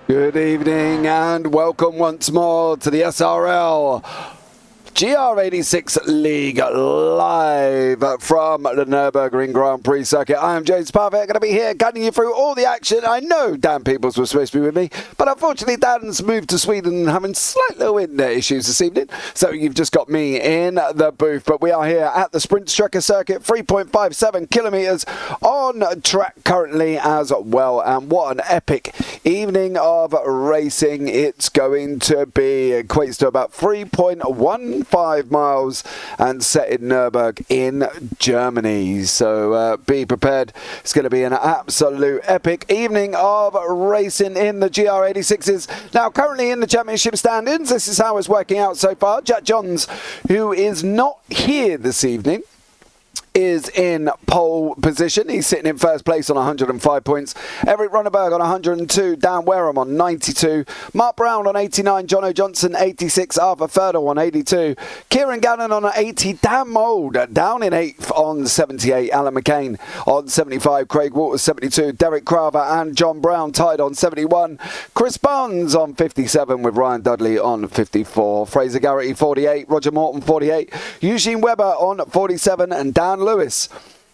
Good evening and welcome once more to the SRL GR86 League live from the Nurburgring Grand Prix circuit. I am James Parfitt, going to be here guiding you through all the action. I know Daan Pepels was supposed to be with me, but unfortunately Dan's moved to Sweden and having slight little internet issues this evening. So you've just got me in the booth, but we are here at the Sprint Strecker circuit, 3.57 kilometres on track currently as well. And what an epic evening of racing it's going to be. It equates to about 3.15 miles and set in Nurburgring in Germany. So be prepared. It's going to be an absolute epic evening of racing in the GR86s. Now currently in the championship standings, this is how it's working out so far. Jack Johns, who is not here this evening, is in pole position. He's sitting in first place on 105 points. Eric Ronneberg on 102. Dan Wareham on 92. Mark Brown on 89. Jono Johnson 86. Arthur Ferdle on 82. Kieran Gannon on 80. Dan Mould down in 8th on 78. Alan McCain on 75. Craig Waters 72. Derek Craver and John Brown tied on 71. Chris Barnes on 57 with Ryan Dudley on 54. Fraser Garrity 48. Roger Morton 48. Eugene Webber on 47 and Dan Lewis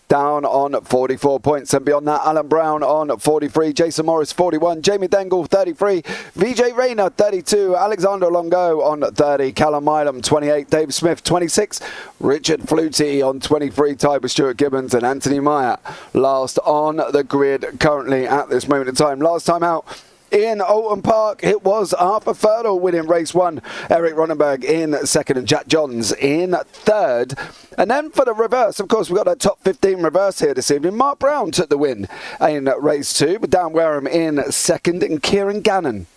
down on 44 points. And beyond that, Alan Brown on 43, Jason Morris 41, Jamie Dengle 33, VJ Rayner 32, Alexander Longo on 30, Callum Milam 28, Dave Smith 26, Richard Flutie on 23, tied with Stuart Gibbons and Anthony Meyer last on the grid currently at this moment in time. Last time out in Alton Park, it was Arthur Ferdle winning race 1, Eric Ronneberg in second and Jack Johns in third. And then for the reverse, of course, we've got a top 15 reverse here this evening. Mark Brown took the win in race 2, with Dan Wareham in second and Kieran Gannon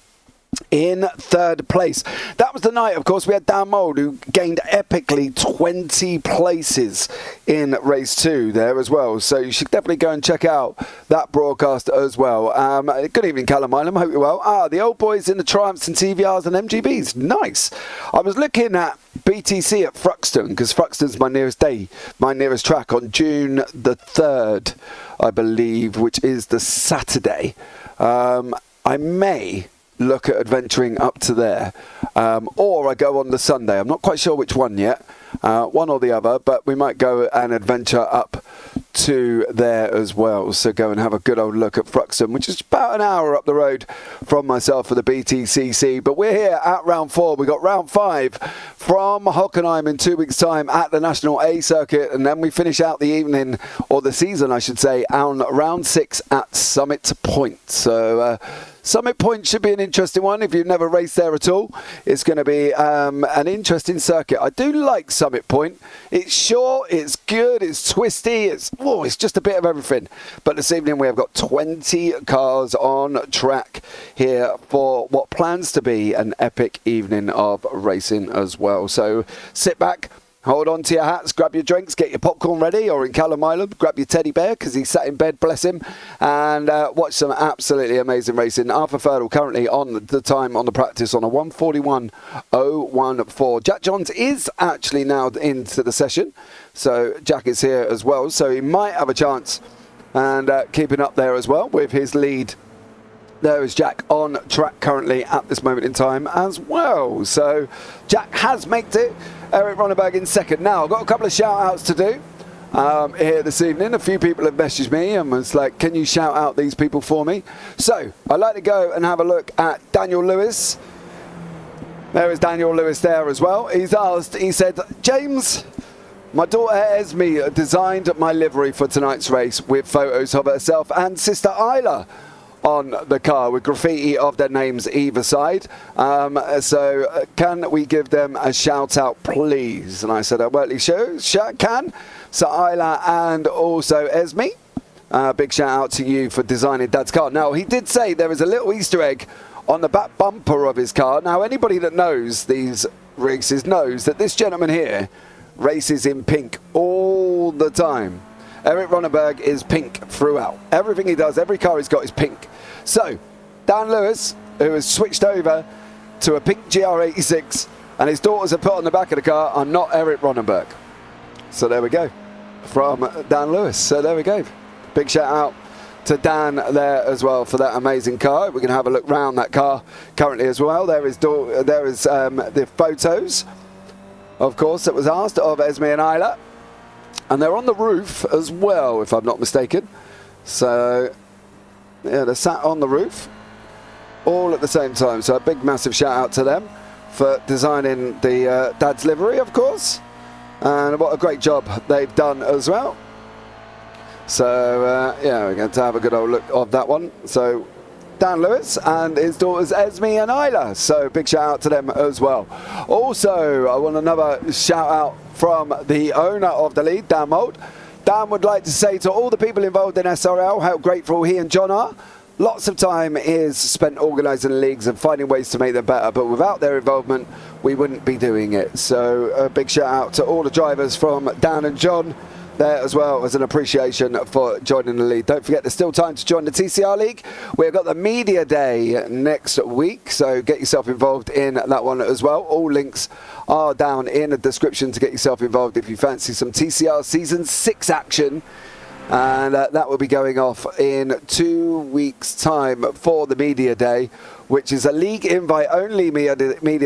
in third place. That was the night, of course, we had Dan Mould, who gained epically 20 places in race 2 there as well. So you should definitely go and check out that broadcast as well. Good evening, Callum Milam. Hope you're well. The old boys in the Triumphs and TVRs and MGBs. Nice. I was looking at BTC at Thruxton, because Thruxton's my nearest track on June the 3rd, I believe, which is the Saturday. I may look at adventuring up to there, or I go on the Sunday. I'm not quite sure which one yet, one or the other, but we might go and adventure up to there as well. So go and have a good old look at Thruxton, which is about an hour up the road from myself for the BTCC. But we're here at round 4. We got round 5 from Hockenheim in 2 weeks' time at the National A circuit, and then we finish out the evening, or the season I should say, on round 6 at Summit Point. So Summit Point should be an interesting one if you've never raced there at all. It's going to be an interesting circuit. I do like Summit Point. It's short, it's good, it's twisty, it's just a bit of everything. But this evening we have got 20 cars on track here for what plans to be an epic evening of racing as well. So sit back, hold on to your hats, grab your drinks, get your popcorn ready, or in Callum Milam, grab your teddy bear because he's sat in bed, bless him, and watch some absolutely amazing racing. Arthur Ferdle currently on the time on the practice on a 1:41.014. Jack Johns is actually now into the session, so Jack is here as well, so he might have a chance and keeping up there as well with his lead. There is Jack on track currently at this moment in time as well. So Jack has made it. Eric Ronneberg in second. Now, I've got a couple of shout-outs to do here this evening. A few people have messaged me and was like, can you shout out these people for me? So I'd like to go and have a look at Daniel Lewis. There is Daniel Lewis there as well. He's asked, he said, James, my daughter Esme designed my livery for tonight's race with photos of herself and sister Isla on the car with graffiti of their names either side. So can we give them a shout out, please? And I said, I well, sure, can. So Isla and also Esme, big shout out to you for designing Dad's car. Now, he did say there is a little Easter egg on the back bumper of his car. Now, anybody that knows these races knows that this gentleman here races in pink all the time. Eric Ronneberg is pink throughout. Everything he does, every car he's got is pink. So, Dan Lewis, who has switched over to a pink GR86, and his daughters have put on the back of the car, are not Eric Ronneberg. So there we go, from Dan Lewis. So there we go. Big shout out to Dan there as well for that amazing car. We can have a look round that car currently as well. There is the photos, of course, that was asked of Esme and Isla. And they're on the roof as well, if I'm not mistaken. So, yeah, they're sat on the roof all at the same time. So a big, massive shout out to them for designing the dad's livery, of course. And what a great job they've done as well. So, yeah, we're going to have a good old look of that one. So, Dan Lewis and his daughters Esme and Isla. So, big shout out to them as well. Also, I want another shout out from the owner of the league, Dan Mould. Dan would like to say to all the people involved in SRL how grateful he and John are. Lots of time is spent organising leagues and finding ways to make them better, but without their involvement, we wouldn't be doing it. So a big shout out to all the drivers from Dan and John there as well as an appreciation for joining the league. Don't forget, there's still time to join the TCR League. We've got the Media Day next week, so get yourself involved in that one as well. All links are down in the description to get yourself involved if you fancy some TCR Season 6 action. And that will be going off in 2 weeks' time for the Media Day, which is a league invite only media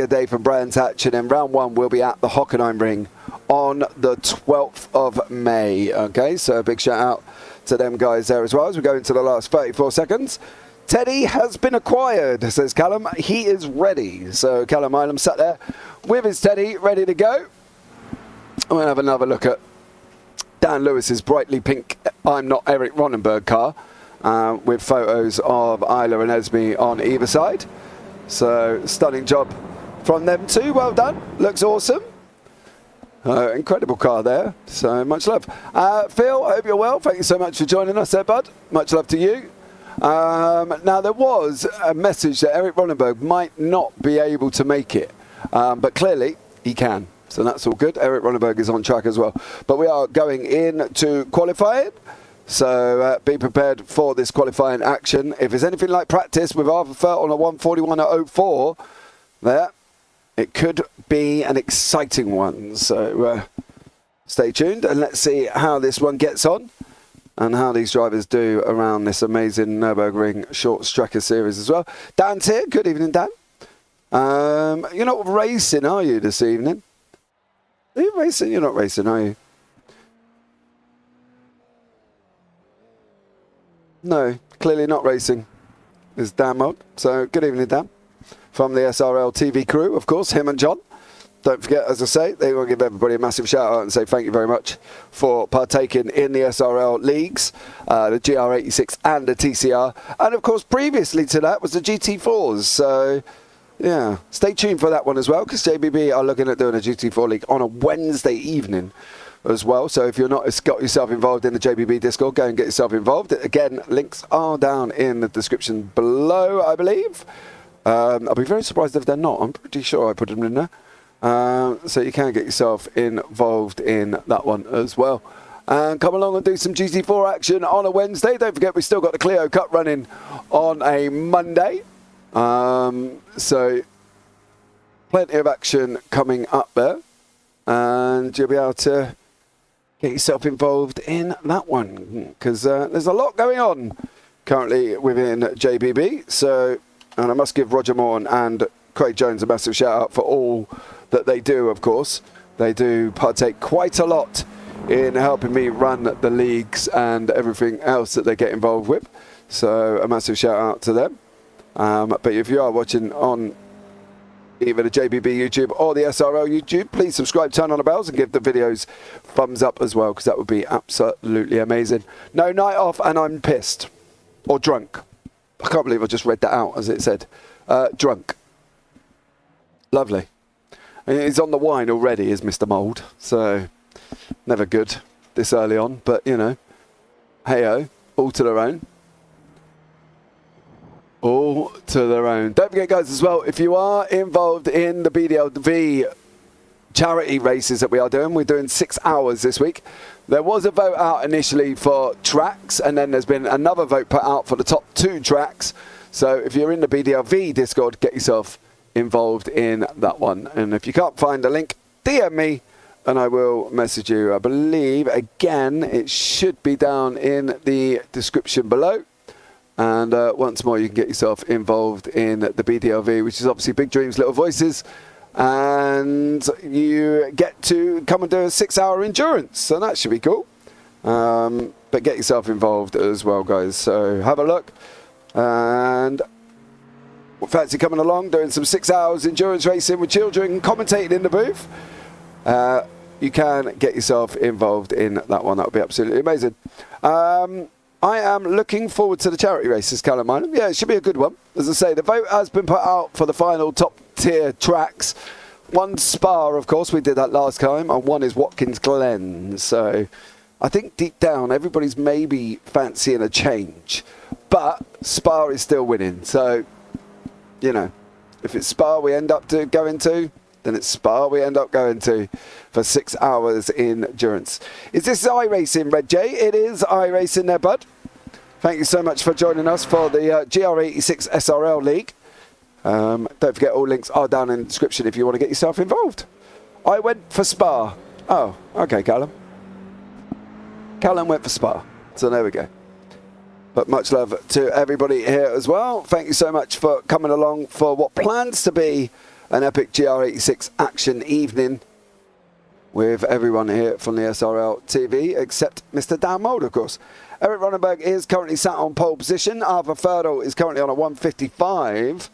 day from Brands Hatch, and then round one will be at the Hockenheim Ring on the 12th of May. Okay, so a big shout out to them guys there as well as we go into the last 34 seconds. Teddy has been acquired, says Callum. He is ready. So Callum Ilam sat there with his Teddy ready to go. I'm going to have another look at Dan Lewis's brightly pink I'm Not Eric Ronenberg car with photos of Isla and Esme on either side. So stunning job from them too. Well done. Looks awesome. Incredible car there. So much love. Phil, I hope you're well. Thank you so much for joining us there, bud. Much love to you. Now, there was a message that Eric Ronenberg might not be able to make it, but clearly he can. So that's all good. Eric Ronenberg is on track as well. But we are going in to qualifying. So be prepared for this qualifying action. If it's anything like practice with Arthur Furt on a 141.04 there, it could be an exciting one. So stay tuned and let's see how this one gets on and how these drivers do around this amazing Nurburgring Short Tracker Series as well. Dan's here. Good evening, Dan. You're not racing, are you, this evening? Are you racing? You're not racing, are you? No, clearly not racing. Is Dan Mould. So good evening, Dan. From the SRLTV crew, of course, him and John. Don't forget, as I say, they will give everybody a massive shout out and say thank you very much for partaking in the SRL leagues, the GR86 and the TCR. And of course, previously to that was the GT4s. So yeah, stay tuned for that one as well, because JPB are looking at doing a GT4 league on a Wednesday evening as well. So if you're not got yourself involved in the JPB Discord, go and get yourself involved. Again, links are down in the description below, I believe. I'll be very surprised if they're not. I'm pretty sure I put them in there. So you can get yourself involved in that one as well. And come along and do some GT4 action on a Wednesday. Don't forget, we've still got the Clio Cup running on a Monday. So plenty of action coming up there. And you'll be able to get yourself involved in that one. Because there's a lot going on currently within JPB. So, and I must give Roger Moore and Craig Jones a massive shout out for all that they do, of course. They do partake quite a lot in helping me run the leagues and everything else that they get involved with. So a massive shout out to them. But if you are watching on either the JPB YouTube or the SRL YouTube, please subscribe, turn on the bells and give the videos thumbs up as well, because that would be absolutely amazing. No night off and I'm pissed. Or drunk. I can't believe I just read that out as it said. Drunk. Lovely. And he's on the wine already, is Mr. Mould. So, never good this early on. But, you know, hey-ho, all to their own. All to their own. Don't forget, guys, as well, if you are involved in the BDLV charity races that we are doing, we're doing 6 hours this week. There was a vote out initially for tracks, and then there's been another vote put out for the top 2 tracks. So if you're in the BDLV Discord, get yourself involved in that one. And if you can't find a link, DM me and I will message you. I believe, again, it should be down in the description below. And once more, you can get yourself involved in the BDLV, which is obviously Big Dreams, Little Voices. And you get to come and do a 6-hour endurance. So that should be cool. But get yourself involved as well, guys. So have a look. And fancy coming along, doing some 6 hours endurance racing with children, commentating in the booth. You can get yourself involved in that one. That would be absolutely amazing. I am looking forward to the charity races, Callum Minor. Yeah, it should be a good one. As I say, the vote has been put out for the final top-tier tracks. One Spa, of course, we did that last time, and one is Watkins Glen. So I think deep down, everybody's maybe fancying a change. But Spa is still winning. So, you know, if it's Spa we end up going to, then it's Spa we end up going to for 6 hours endurance. Is this iRacing, Red J? It is iRacing there, bud. Thank you so much for joining us for the GR86 SRL League. Don't forget, all links are down in the description if you want to get yourself involved. I went for Spa. Oh, okay, Callum. Callum went for Spa. So there we go. But much love to everybody here as well. Thank you so much for coming along for what plans to be an epic GR86 action evening with everyone here from the SRL TV, except Mr. Dan Mould, of course. Eric Ronenberg is currently sat on pole position. Arthur Ferdel is currently on a 155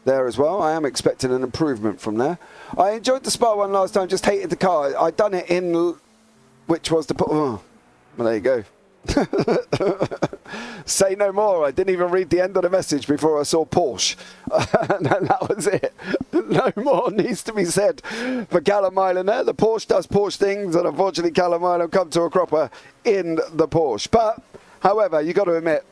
there as well. I am expecting an improvement from there. I enjoyed the Spa one last time, just hated the car. I'd done it in, which was the, oh, well, there you go. Say no more. I didn't even read the end of the message before I saw Porsche. And that was it. No more needs to be said for Callum Island there. The Porsche does Porsche things, and unfortunately Callum Island come to a cropper in the Porsche. But, however, you got to admit,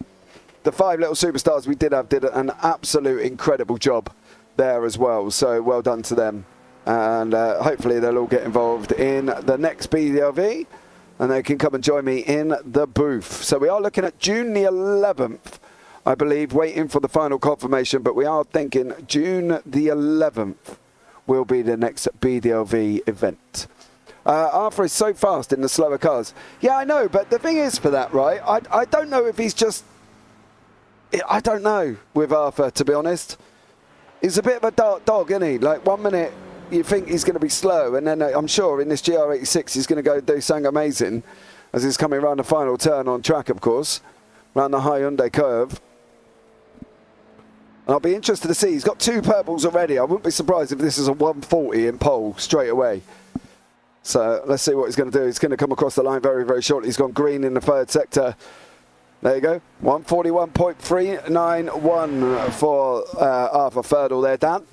the 5 little superstars we did have did an absolute incredible job there as well. So well done to them. And hopefully they'll all get involved in the next BDLV. And they can come and join me in the booth. So we are looking at June the 11th, I believe, waiting for the final confirmation. But we are thinking June the 11th will be the next BDLV event. Arthur is so fast in the slower cars. Yeah, I know. But the thing is for that, right, I don't know if he's just... I don't know with Arthur, to be honest. He's a bit of a dark dog, isn't he? Like 1 minute... you think he's going to be slow, and then I'm sure in this GR86 he's going to go do something amazing as he's coming around the final turn on track, of course, around the Hyundai curve. And I'll be interested to see. He's got 2 purples already. I wouldn't be surprised if this is a 140 in pole straight away. So let's see what he's going to do. He's going to come across the line very, very shortly. He's gone green in the 3rd sector. There you go. 141.391 for Arthur Ferdel there, Dan.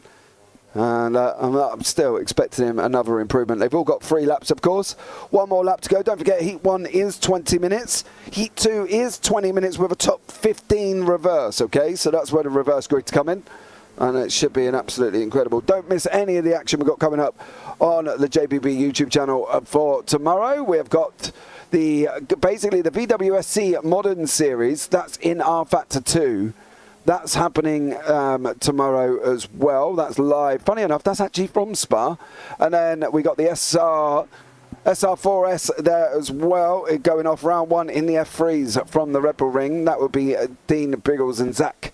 And I'm still expecting him another improvement. They've all got 3 laps, of course. 1 more lap to go. Don't forget, Heat 1 is 20 minutes. Heat 2 is 20 minutes with a top 15 reverse, okay? So that's where the reverse grid's come in. And it should be an absolutely incredible. Don't miss any of the action we've got coming up on the JPB YouTube channel for tomorrow. We have got basically the VWSC Modern Series. That's in R Factor 2. That's happening tomorrow as well. That's live. Funny enough, that's actually from Spa. And then we got the SR4S there as well, going off round 1 in the F3s from the Red Bull Ring. That would be Dean Biggles and Zach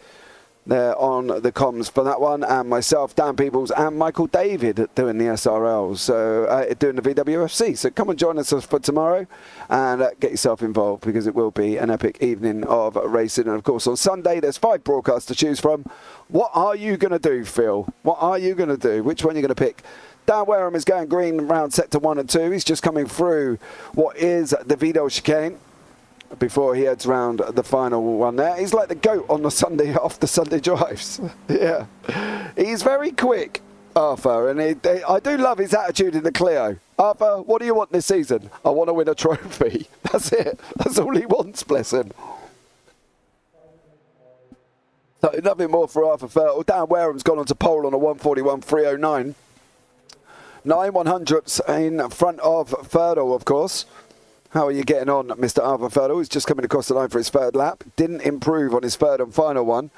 there on the comms for that one, and myself, Daan Pepels, and Michael David doing the SRL, so doing the VWFC. So come and join us for tomorrow and get yourself involved, because it will be an epic evening of racing. And of course on Sunday there's 5 broadcasts to choose from. What are you going to do, Phil? What are you going to do? Which one are you going to pick? Dan Wareham is going green around sector 1 and 2. He's just coming through what is the Vidal chicane before he heads round the final one there. He's like the goat on the Sunday, off the Sunday drives. Yeah. He's very quick, Arthur, and I do love his attitude in the Clio. Arthur, what do you want this season? I want to win a trophy. That's it. That's all he wants, bless him. So nothing more for Arthur Ferdel. Dan Wareham's gone on to pole on a 141.309. 9 100ths in front of Ferdel, of course. How are you getting on, Mr. Arthur Ferdel? He's just coming across the line for his 3rd lap. Didn't improve on his 3rd and final one.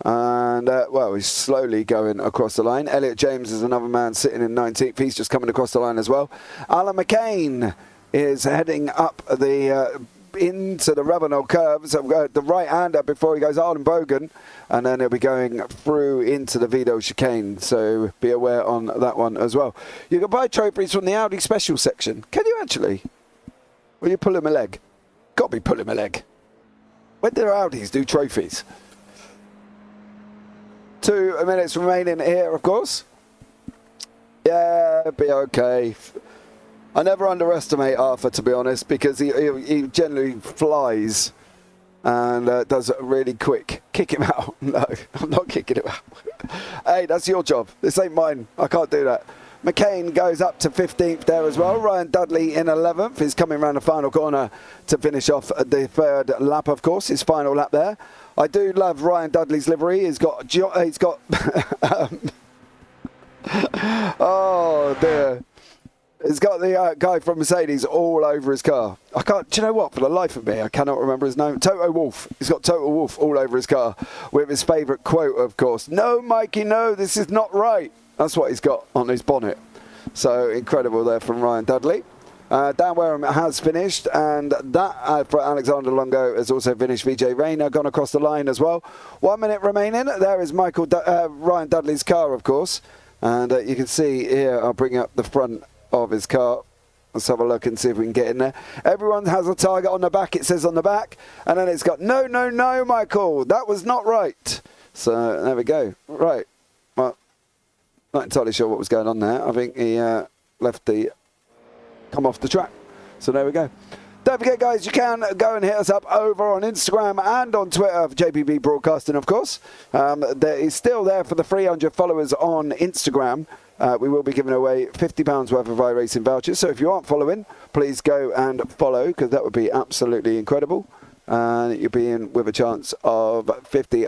And, well, he's slowly going across the line. Elliot James is another man sitting in 19th. He's just coming across the line as well. Alan McCain is heading up the into the Ravenel curve. So the right-hander before he goes Ardenbogen, and then he'll be going through into the Vido chicane. So be aware on that one as well. You can buy trophies from the Audi special section. Can you actually? Will you pull him a leg? Got to be pulling a leg. When do Audis do trophies? 2 minutes remaining here, of course. Yeah, be okay. I never underestimate Arthur, to be honest, because he generally flies and does a really quick. Kick him out. No, I'm not kicking him out. Hey, that's your job. This ain't mine. I can't do that. McCain goes up to 15th there as well. Ryan Dudley in 11th. He's coming around the final corner to finish off the third lap, of course. His final lap there. I do love Ryan Dudley's livery. He's got oh dear. He's got the guy from Mercedes all over his car. I can't, do you know what? For the life of me, I cannot remember his name. Toto Wolff. He's got Toto Wolff all over his car with his favourite quote, of course. No, Mikey, no, this is not right. That's what he's got on his bonnet. So incredible there from Ryan Dudley. Dan Wareham has finished, and that for Alexander Longo has also finished. VJ Rayner gone across the line as well. 1 minute remaining. There is Ryan Dudley's car, of course. And you can see here, I'll bring up the front of his car. Let's have a look and see if we can get in there. Everyone has a target on the back, it says on the back. And then it's got, no, no, no, Michael, that was not right. So there we go. Right. Well, not entirely sure what was going on there. I think he left the come off the track. So there we go. Don't forget, guys, you can go and hit us up over on Instagram and on Twitter for JPB Broadcasting, of course. There is still there for the 300 followers on Instagram. We will be giving away £50 worth of iRacing vouchers. So if you aren't following, please go and follow, because that would be absolutely incredible. And you'll be in with a chance of £50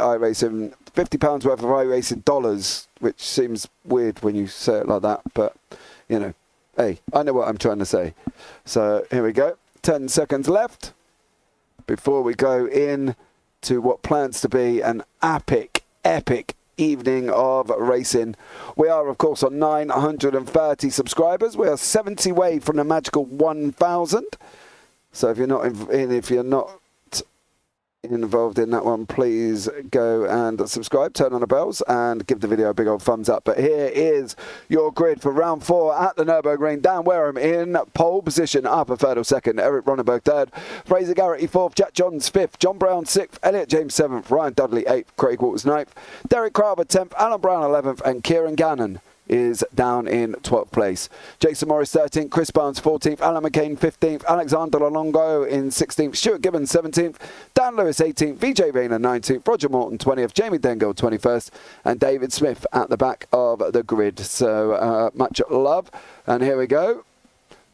worth of iRacing dollars, which seems weird when you say it like that. But, you know, hey, I know what I'm trying to say. So here we go. 10 seconds left before we go in to what plans to be an epic evening of racing. We are, of course, on 930 subscribers. We are 70 away from the magical 1,000. So if you're not involved in that one, please go and subscribe, turn on the bells, and give the video a big old thumbs up. But here is your grid for round 4 at the Nurburgring. Dan Wareham in pole position, Arthur Ferdel second, Eric Ronenberg third, Fraser Garrity fourth, Jack Johns fifth, John Brown sixth, Elliot James seventh, Ryan Dudley eighth, Craig Waters ninth, Derek Carver 10th, Alan Brown 11th, and Kieran Gannon is down in 12th place. Jason Morris 13th, Chris Barnes 14th, Alan McCain 15th, Alexander Longo in 16th, Stuart Gibbons 17th, Dan Lewis 18th, VJ Rayner 19th, Roger Morton 20th, Jamie Dengle 21st, and David Smith at the back of the grid. So much love. And here we go.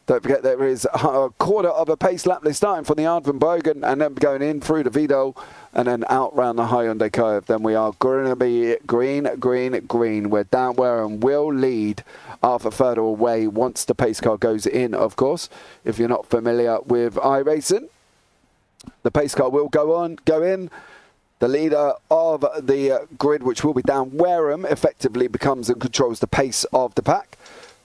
Don't forget there is a quarter of a pace lap. They're starting from the Ardenbogen and then going in through the Vido and then out round the Hyundai curve. Then we are going to be green, where Dan Wareham will lead Arthur Ferdel away once the pace car goes in, of course. If you're not familiar with iRacing, the pace car will go in. The leader of the grid, which will be Dan Wareham, effectively becomes and controls the pace of the pack.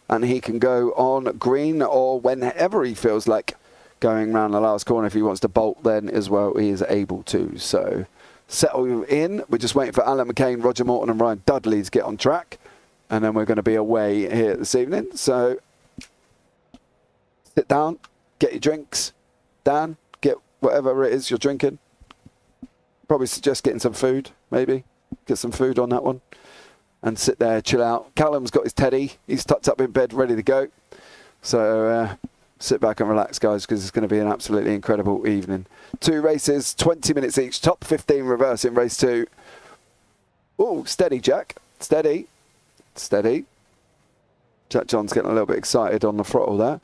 And he can go on green or whenever he feels like going around the last corner. If he wants to bolt then as well, he is able to. So settle in. We're just waiting for Alan McCain, Roger Morton and Ryan Dudley to get on track. And then we're going to be away here this evening. So sit down, get your drinks. Dan, get whatever it is you're drinking. Probably suggest getting some food, maybe. Get some food on that one. And sit there, chill out. Callum's got his teddy. He's tucked up in bed, ready to go. So sit back and relax, guys, because it's going to be an absolutely incredible evening. 2 races, 20 minutes each. Top 15 reverse in race 2. Oh, steady, Jack. Steady. Steady. Jack John's getting a little bit excited on the throttle there.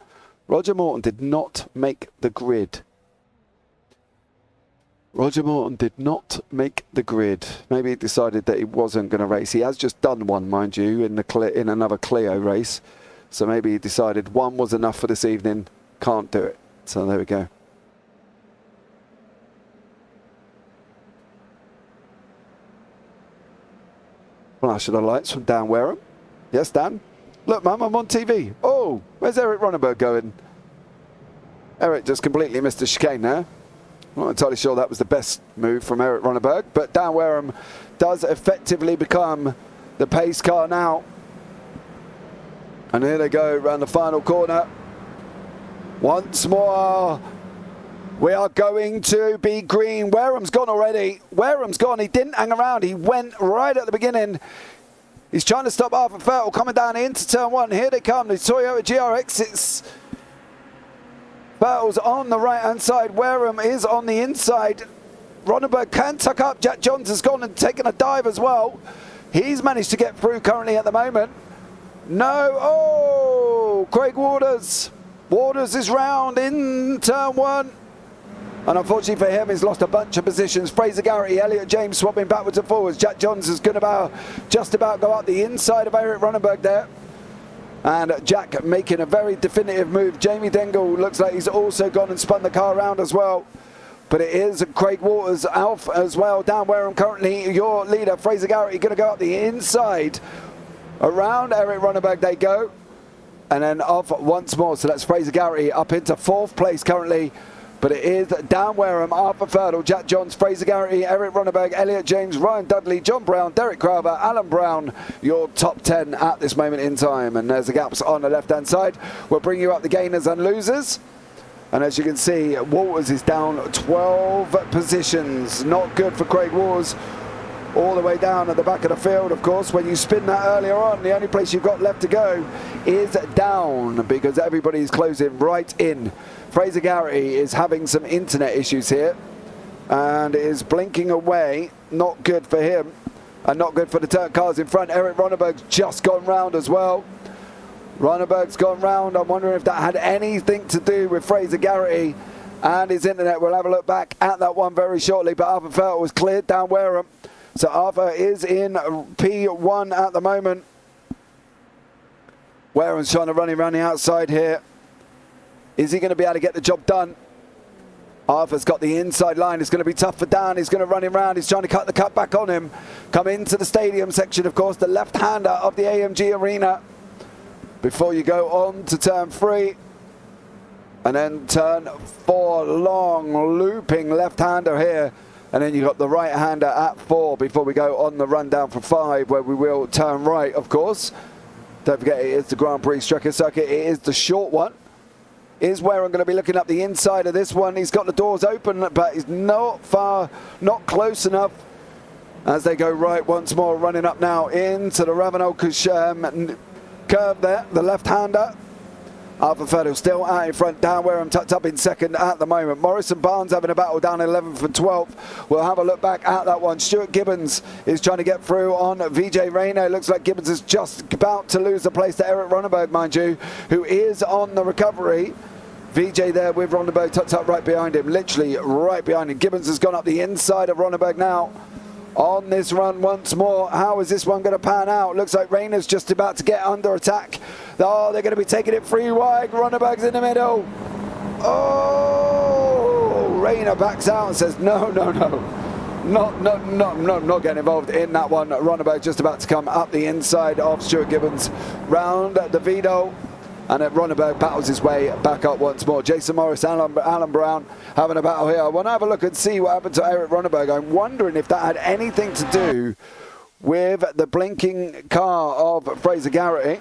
Roger Morton did not make the grid. Roger Morton did not make the grid. Maybe he decided that he wasn't going to race. He has just done one, mind you, in another Clio race. So maybe he decided one was enough for this evening. Can't do it. So there we go. Flash of the lights from Dan Wareham. Yes, Dan? Look, Mum, I'm on TV. Oh, where's Eric Ronenberg going? Eric just completely missed the chicane there. I'm not entirely sure that was the best move from Eric Ronneberg, but Dan Wareham does effectively become the pace car now. And here they go around the final corner. Once more, we are going to be green. Wareham's gone already. Wareham's gone. He didn't hang around. He went right at the beginning. He's trying to stop Arthur Fertel coming down into turn one. Here they come. The Toyota GR86. Fertel's on the right-hand side. Wareham is on the inside. Ronneberg can tuck up. Jack Johns has gone and taken a dive as well. He's managed to get through currently at the moment. No. Oh, Craig Waters. Waters is round in turn one. And unfortunately for him, he's lost a bunch of positions. Fraser Garrity, Elliot James swapping backwards and forwards. Jack Johns is going to just about go up the inside of Eric Ronneberg there. And Jack making a very definitive move. Jamie Dengel looks like he's also gone and spun the car around as well. But it is Craig Waters, Alf as well. Dan Wareham currently your leader. Fraser Garrity going to go up the inside. Around Eric Ronneberg they go. And then off once more. So that's Fraser Garrity up into 4th place currently. But it is Dan Wareham, Arthur Fertel, Jack Johns, Fraser Garrity, Eric Ronneberg, Elliot James, Ryan Dudley, John Brown, Derek Crowther, Alan Brown, your top 10 at this moment in time. And there's the gaps on the left-hand side. We'll bring you up the gainers and losers. And as you can see, Waters is down 12 positions. Not good for Craig Waters. All the way down at the back of the field, of course. When you spin that earlier on, the only place you've got left to go is down because everybody's closing right in. Fraser Garrity is having some internet issues here and is blinking away. Not good for him and not good for the turn cars in front. Eric Ronneberg's just gone round as well. Ronneberg's gone round. I'm wondering if that had anything to do with Fraser Garrity and his internet. We'll have a look back at that one very shortly, but Arthur Fertel was cleared down Wareham. So Arthur is in P1 at the moment. Wareham's trying to run him around the outside here. Is he going to be able to get the job done? Arthur's got the inside line. It's going to be tough for Dan. He's going to run him round. He's trying to cut the cut back on him. Come into the stadium section, of course, the left-hander of the AMG Arena. Before you go on to turn 3. And then turn 4, long looping left-hander here. And then you've got the right-hander at 4 before we go on the rundown for 5, where we will turn right, of course. Don't forget, it is the Grand Prix Strecker Circuit. It is the short one. Is where I'm going to be looking up the inside of this one. He's got the doors open, but he's not close enough. As they go right once more, running up now into the Ravenel curve there, the left-hander. Arthur Fertel still out in front. Dan Wareham tucked up in second at the moment. Morrison Barnes having a battle down 11th and 12th. We'll have a look back at that one. Stuart Gibbons is trying to get through on VJ Rayno. Looks like Gibbons is just about to lose the place to Eric Ronneberg, mind you, who is on the recovery. VJ there with Ronneberg tucked up right behind him, literally right behind him. Gibbons has gone up the inside of Ronneberg now. On this run once more, how is this one going to pan out? Looks like Rayner's just about to get under attack. Oh, they're going to be taking it free wide. Ronneberg's in the middle. Oh, Rayner backs out and says, no. Not getting involved in that one. Ronneberg just about to come up the inside of Stuart Gibbons. Round the Vito. And then Ronneberg battles his way back up once more. Jason Morris, Alan Brown having a battle here. I want to have a look and see what happened to Eric Ronneberg. I'm wondering if that had anything to do with the blinking car of Fraser Garrity.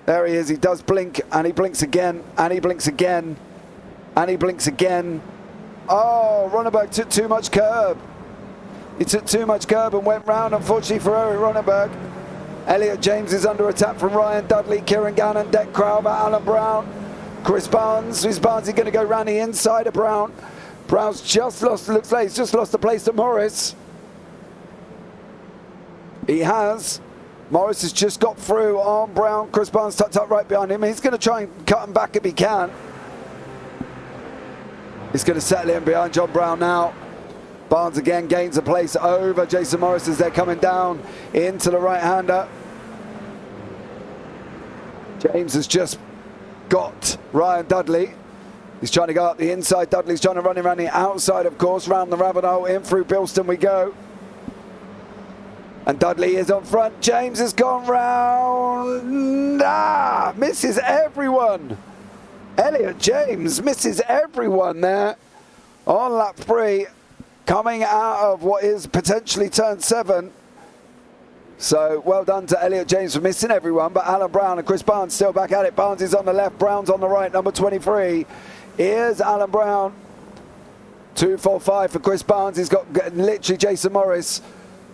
There he is. He does blink, and he blinks again, and he blinks again, and he blinks again. Oh, Ronneberg took too much curb. He took too much curb and went round, unfortunately for Eric Ronneberg. Elliot James is under attack from Ryan Dudley, Kieran Gannon, Deck Crowther, Alan Brown, Chris Barnes. Is Barnes going to go round the inside of Brown? Brown's just lost, looks like he's just lost the place to Morris. He has. Morris has just got through on Brown. Chris Barnes tucked up right behind him. He's going to try and cut him back if he can. He's going to settle in behind John Brown now. Barnes again gains a place over Jason Morris as they're coming down into the right-hander. James has just got Ryan Dudley. He's trying to go up the inside. Dudley's trying to run him around the outside, of course, round the Ravenel. In through Bilston we go. And Dudley is on front. James has gone round. Misses everyone. Elliot James misses everyone there. on lap 3, coming out of what is potentially turn 7. So well done to Elliot James for missing everyone, but Alan Brown and Chris Barnes still back at it. Barnes is on the left, Brown's on the right, number 23. Here's Alan Brown. 2.45 for Chris Barnes. He's got literally Jason Morris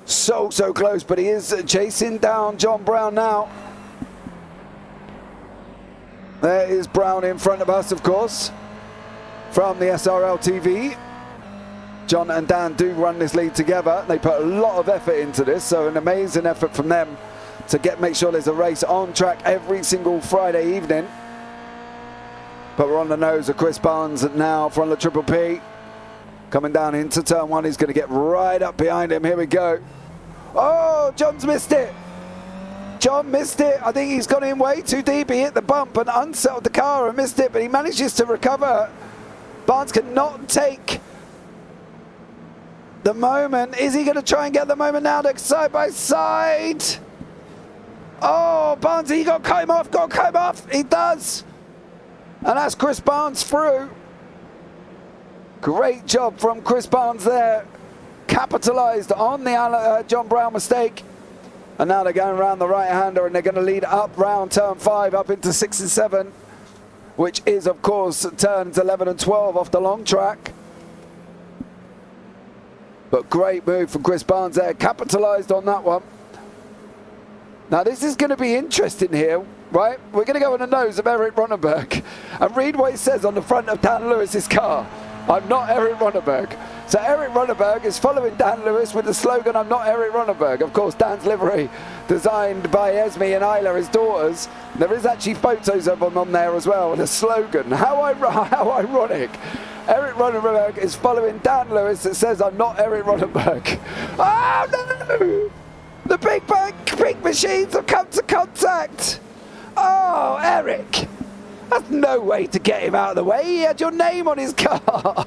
so close, but he is chasing down John Brown now. There is Brown in front of us, of course, from the SRLTV. John and Dan do run this league together. They put a lot of effort into this, so an amazing effort from them to make sure there's a race on track every single Friday evening. But we're on the nose of Chris Barnes now from the Triple P. Coming down into turn 1, he's going to get right up behind him. Here we go. Oh, John's missed it. John missed it. I think he's gone in way too deep. He hit the bump and unsettled the car and missed it, but he manages to recover. Barnes cannot take the moment. Is he going to try and get the moment now? They're side by side. Oh, Barnes, he got to cut him off. He does. And that's Chris Barnes through. Great job from Chris Barnes there. Capitalised on the John Brown mistake. And now they're going around the right-hander and they're going to lead up round turn 5 up into 6 and 7, which is, of course, turns 11 and 12 off the long track. But great move from Chris Barnes there. Capitalised on that one. Now, this is going to be interesting here, right? We're going to go on the nose of Eric Ronenberg and read what he says on the front of Dan Lewis's car. I'm not Eric Ronenberg. So Eric Ronenberg is following Dan Lewis with the slogan, I'm not Eric Ronenberg. Of course, Dan's livery designed by Esme and Isla, his daughters. There is actually photos of them on there as well with a slogan. How ironic. Eric Ronenberg is following Dan Lewis that says, I'm not Eric Ronenberg. Oh no! The big machines have come to contact. Oh, Eric. That's no way to get him out of the way. He had your name on his car.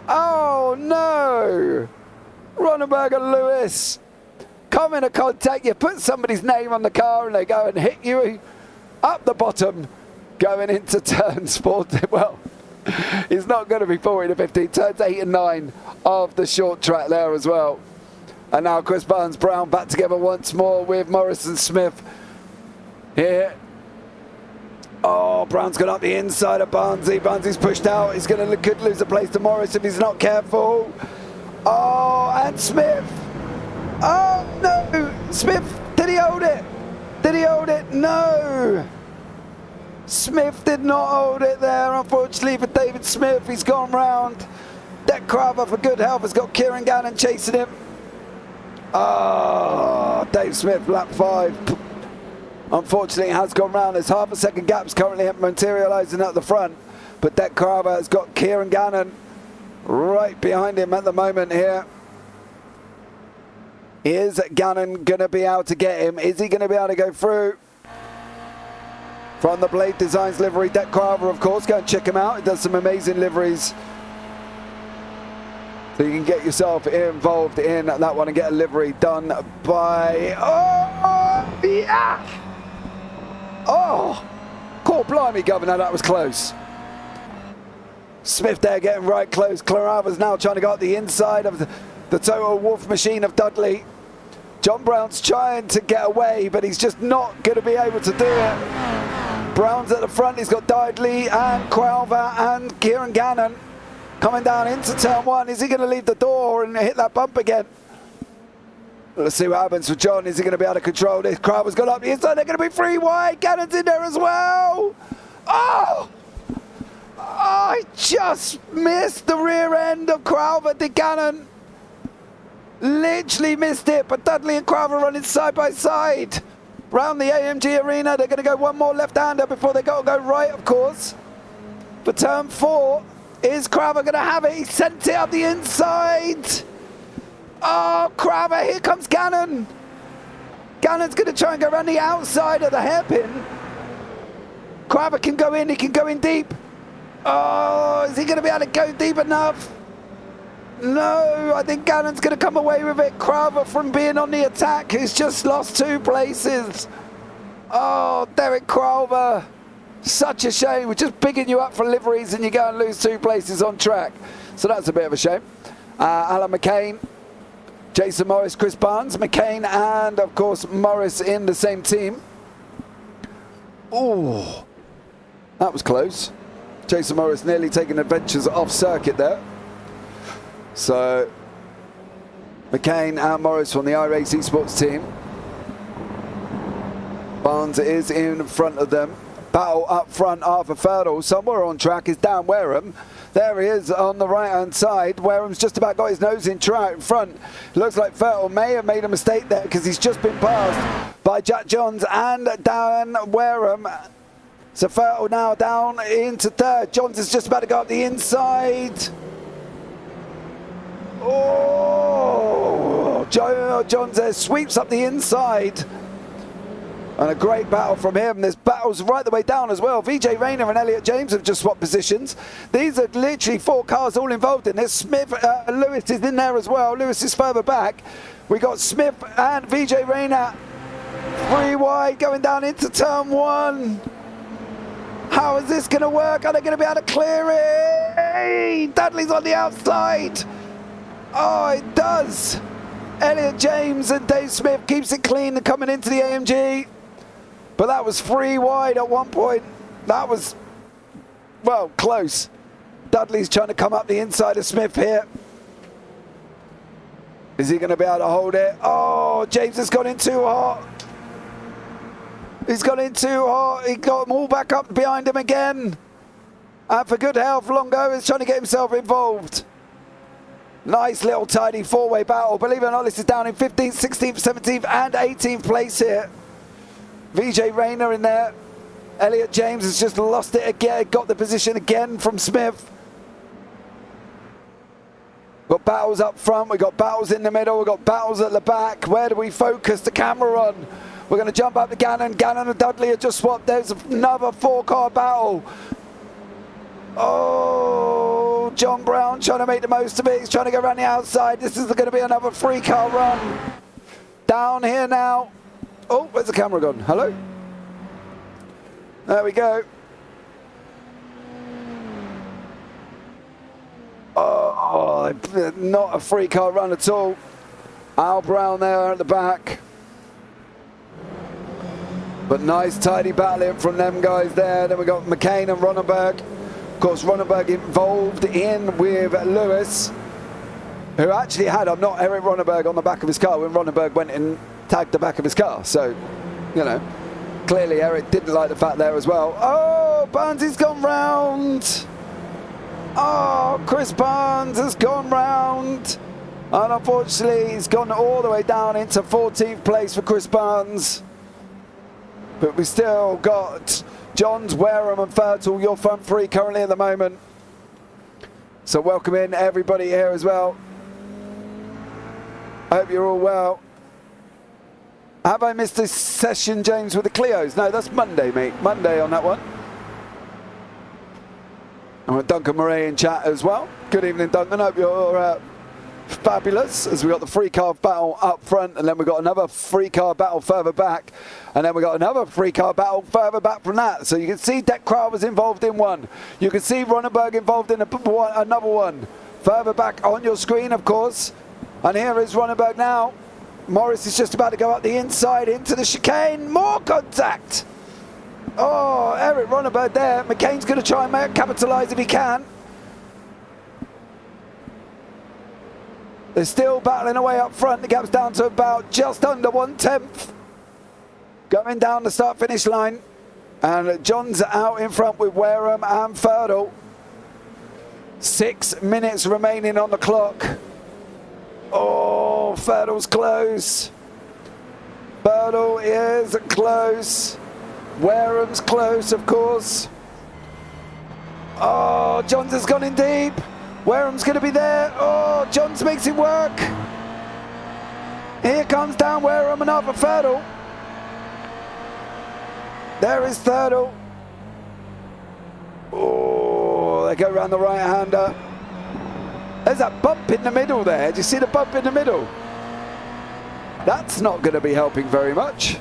Oh, no. Ronenberg and Lewis come into contact. You put somebody's name on the car and they go and hit you up the bottom going into turns 40. Well, it's not going to be 40 to 15. Turns 8 and 9 of the short track there as well. And now Chris Barnes, Brown back together once more with Morrison Smith here. Oh, Brown's gone up the inside of Barnesy. Barnesy's pushed out. He's going to could lose a place to Morris if he's not careful. Oh, and Smith. Oh, no. Smith, did he hold it? Did he hold it? No. Smith did not hold it there, unfortunately, for David Smith. He's gone round. Deck Carver, for good health, has got Kieran Gannon chasing him. Oh, Dave Smith, lap 5. Unfortunately, it has gone round. There's half a second gaps currently materialising at the front. But Deck Carver has got Kieran Gannon right behind him at the moment here. Is Gannon going to be able to get him? Is he going to be able to go through? From the Blade Designs livery, Deck Carver, of course. Go and check him out. He does some amazing liveries. So you can get yourself involved in that one and get a livery done by... Oh, yeah! Oh! Cool, blimey, Governor, that was close. Smith there getting right close. Clarava's now trying to go up the inside of the Total Wolf machine of Dudley. John Brown's trying to get away, but he's just not going to be able to do it. Brown's at the front. He's got Dudley and Crowther and Kieran Gannon coming down into turn 1. Is he going to leave the door and hit that bump again? Let's see what happens for John. Is he going to be able to control this? Crowther's got up the inside. They're going to be 3 wide. Gannon's in there as well. Oh! I just missed the rear end of Crowther to Gannon. Literally missed it, but Dudley and Crowther running side by side. Round the AMG arena, they're going to go one more left-hander before they got to go right, of course. For turn 4, is Crowther going to have it? He sent it up the inside. Oh, Crowther, here comes Gannon. Gannon's going to try and go around the outside of the hairpin. Crowther can go in, he can go in deep. Oh, is he going to be able to go deep enough? No, I think Gannon's going to come away with it. Crowther from being on the attack, who's just lost 2 places. Oh, Derek Crowther Such a shame. We're just picking you up for liveries and you go and lose 2 places on track. So that's a bit of a shame. Alan McCain, Jason Morris, Chris Barnes, McCain and, of course, Morris in the same team. Oh, that was close. Jason Morris nearly taking adventures off circuit there. So, McCain and Morris from the iRace Esports team. Barnes is in front of them. Battle up front, Arthur Ferdle. Somewhere on track is Dan Wareham. There he is on the right-hand side. Wareham's just about got his nose in front. Looks like Ferdle may have made a mistake there because he's just been passed by Jack Johns and Dan Wareham. So Ferdle now down into third. Johns is just about to go up the inside. Oh, Johns there sweeps up the inside. And a great battle from him. There's battles right the way down as well. VJ Rayner and Elliot James have just swapped positions. These are literally 4 cars all involved in this. Lewis is in there as well. Lewis is further back. We got Smith and VJ Rayner 3 wide going down into turn 1. How is this going to work? Are they going to be able to clear it? Dudley's on the outside. Oh, it does. Elliot James and Dave Smith keeps it clean and coming into the AMG. But that was 3 wide at one point. That was, well, close. Dudley's trying to come up the inside of Smith here. Is he going to be able to hold it? Oh, James has gone in too hot. He's gone in too hot. He got them all back up behind him again. And for good health, Longo is trying to get himself involved. Nice little tidy 4-way battle. Believe it or not, this is down in 15th, 16th, 17th and 18th place here. VJ Rayner in there. Elliot James has just lost it again. Got the position again from Smith. Got battles up front. We've got battles in the middle. We've got battles at the back. Where do we focus the camera on? We're going to jump up to Gannon. Gannon and Dudley are just swapped. There's another 4-car battle. Oh, John Brown trying to make the most of it. He's trying to go around the outside. This is going to be another 3-car run. Down here now. Oh, where's the camera gone? Hello? There we go. Oh, not a 3-car run at all. Al Brown there at the back. But nice tidy battling from them guys there. Then we got McCain and Ronenberg. Of course, Ronenberg involved in with Lewis, who actually had, I'm not Eric Ronenberg on the back of his car when Ronenberg went and tagged the back of his car. So, you know, clearly Eric didn't like the fact there as well. Oh, Barnes gone round. Oh, Chris Barnes has gone round. And unfortunately, he's gone all the way down into 14th place for Chris Barnes. But we still got Johns, Wareham and Fertel, your front 3 currently at the moment. So welcome in everybody here as well. I hope you're all well. Have I missed this session, James, with the Clios? No, that's Monday, mate. Monday on that one. And with Duncan Murray in chat as well. Good evening, Duncan. Hope you're fabulous, as we got the 3-car battle up front, and then we got another 3-car battle further back, and then we got another 3-car battle further back from that. So you can see Deck Crow was involved in one. You can see Ronenberg involved in another one. Further back on your screen, of course. And here is Ronenberg now. Morris is just about to go up the inside into the chicane. More contact. Oh, Eric Ronenberg there. McCain's going to try and capitalise if he can. They're still battling away up front. The gap's down to about just under 1/10. Going down the start-finish line. And John's out in front with Wareham and Fertel. 6 minutes remaining on the clock. Oh, Fertel's close. Fertel is close. Wareham's close, of course. Oh, Johns has gone in deep. Wareham's going to be there. Oh, Johns makes it work. Here comes down Wareham and Arthur Fertel. There is Fertel. Oh, they go around the right-hander. There's that bump in the middle there. Do you see the bump in the middle? That's not going to be helping very much.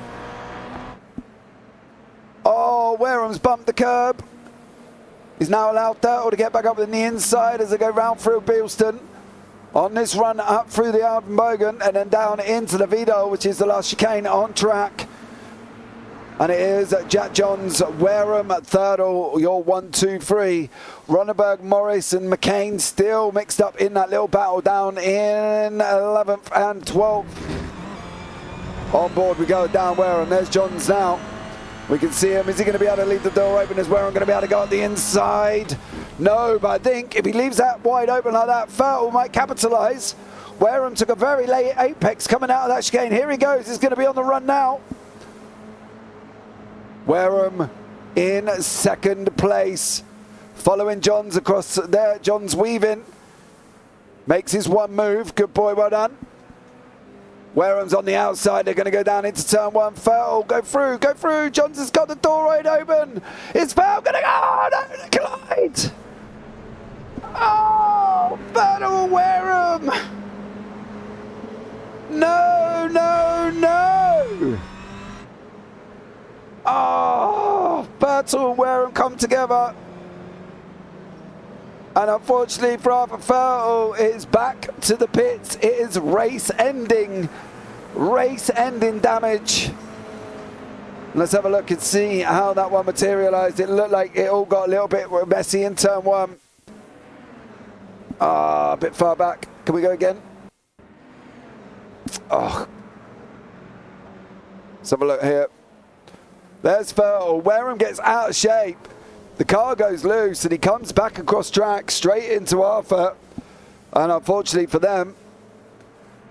Oh, Wareham's bumped the curb. He's now allowed Turtle to get back up in the inside as they go round through Beilston. On this run up through the Altenbogen and then down into the Vido, which is the last chicane on track. And it is Jack Johns, Wareham, Thurdle, your 1, 2, 3. Ronneberg, Morris and McCain still mixed up in that little battle down in 11th and 12th. On board we go down Wareham. There's Johns now. We can see him. Is he going to be able to leave the door open? Is Wareham going to be able to go up the inside? No, but I think if he leaves that wide open like that, Thurdle might capitalise. Wareham took a very late apex coming out of that chicane. Here he goes. He's going to be on the run now. Wareham in second place, following Johns across there. Johns weaving, makes his one move. Good boy, well done. Wareham's on the outside. They're going to go down into turn 1. Thurdle, go through, go through. Johns has got the door wide open. Is Thurdle going to go? Oh, no, the collide. Oh, Thurdle, Wareham. No, no, no. Oh, Bertel and Wareham come together. And unfortunately for Arthur Thurdle, it's back to the pits. It is race-ending damage. Let's have a look and see how that one materialised. It looked like it all got a little bit messy in turn 1. A bit far back. Can we go again? Oh. Let's have a look here. There's Thurdle. Wareham gets out of shape. The car goes loose and he comes back across track straight into Arthur. And unfortunately for them,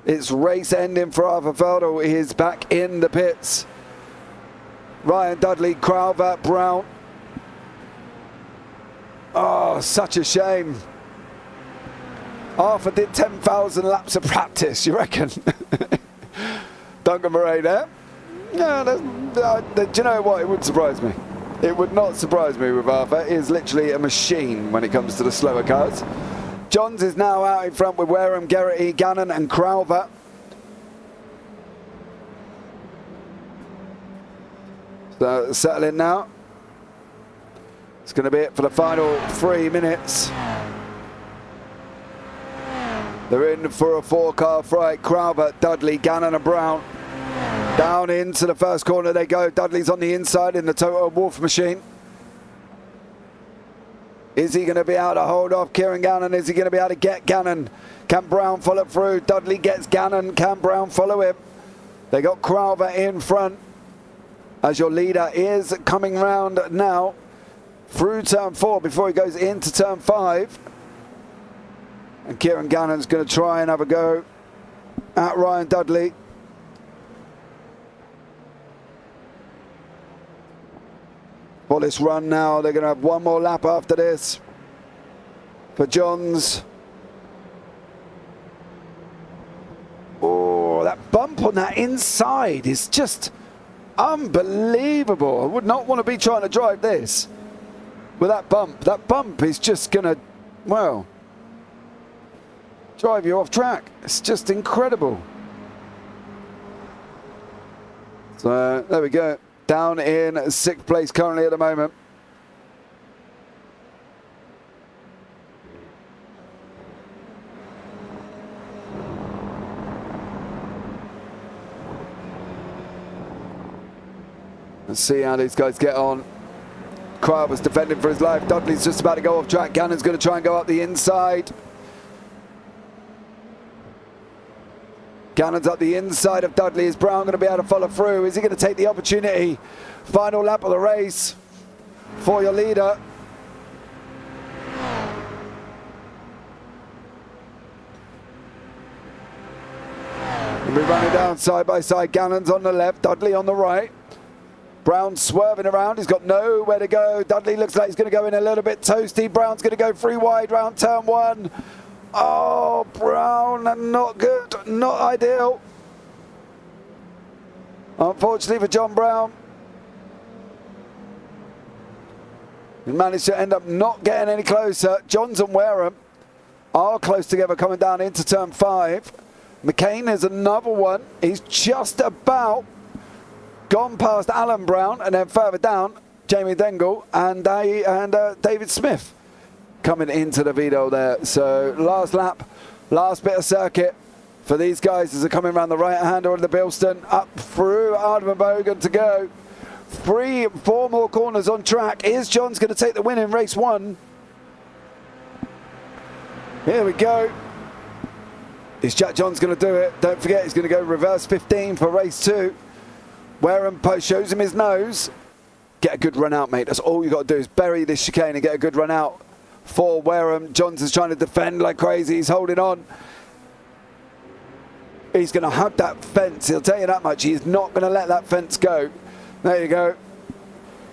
it's race ending for Arthur Thurdle. He is back in the pits. Ryan Dudley, Crowther, Brown. Oh, such a shame. Arthur did 10,000 laps of practice, you reckon? Duncan Murray there. Yeah, do you know what? It wouldn't surprise me. It would not surprise me with Arthur. He is literally a machine when it comes to the slower cars. Johns is now out in front with Wareham, Geraghty, Gannon and Crowther. So settling now. It's going to be it for the final 3 minutes. They're in for a 4-car fight. Crowther, Dudley, Gannon and Brown. Down into the first corner they go. Dudley's on the inside in the Toto Wolf machine. Is he going to be able to hold off Kieran Gannon? Is he going to be able to get Gannon? Can Brown follow through? Dudley gets Gannon. Can Brown follow him? They got Crowther in front as your leader is coming round now through turn 4 before he goes into turn 5. And Kieran Gannon's going to try and have a go at Ryan Dudley. For this run now, they're going to have one more lap after this for Johns. Oh, that bump on that inside is just unbelievable. I would not want to be trying to drive this with that bump. That bump is just going to, well, drive you off track. It's just incredible. So there we go. Down in 6th place currently at the moment. Let's see how these guys get on. Crowther's defending for his life. Dudley's just about to go off track. Gannon's going to try and go up the inside. Gannon's up the inside of Dudley. Is Brown going to be able to follow through? Is he going to take the opportunity? Final lap of the race for your leader. We'll be running down side by side. Gannon's on the left, Dudley on the right. Brown swerving around. He's got nowhere to go. Dudley looks like he's going to go in a little bit toasty. Brown's going to go 3 wide round turn 1. Oh, Brown, not good, not ideal. Unfortunately for John Brown. He managed to end up not getting any closer. Johns and Wareham are close together coming down into turn 5. McCain is another one. He's just about gone past Alan Brown, and then further down, Jamie Dengle and David Smith coming into the Vito there. So last lap, last bit of circuit for these guys as they're coming around the right-hander of the Bilston, up through Ardmurbogan to go. 4 more corners on track. Is John's going to take the win in race 1? Here we go. Is Jack John's going to do it? Don't forget, he's going to go reverse 15 for race 2. Wareham shows him his nose. Get a good run out, mate. That's all you got to do is bury this chicane and get a good run out for Wareham. Johns is trying to defend like crazy. He's holding on. He's going to hug that fence. He'll tell you that much. He's not going to let that fence go. There you go.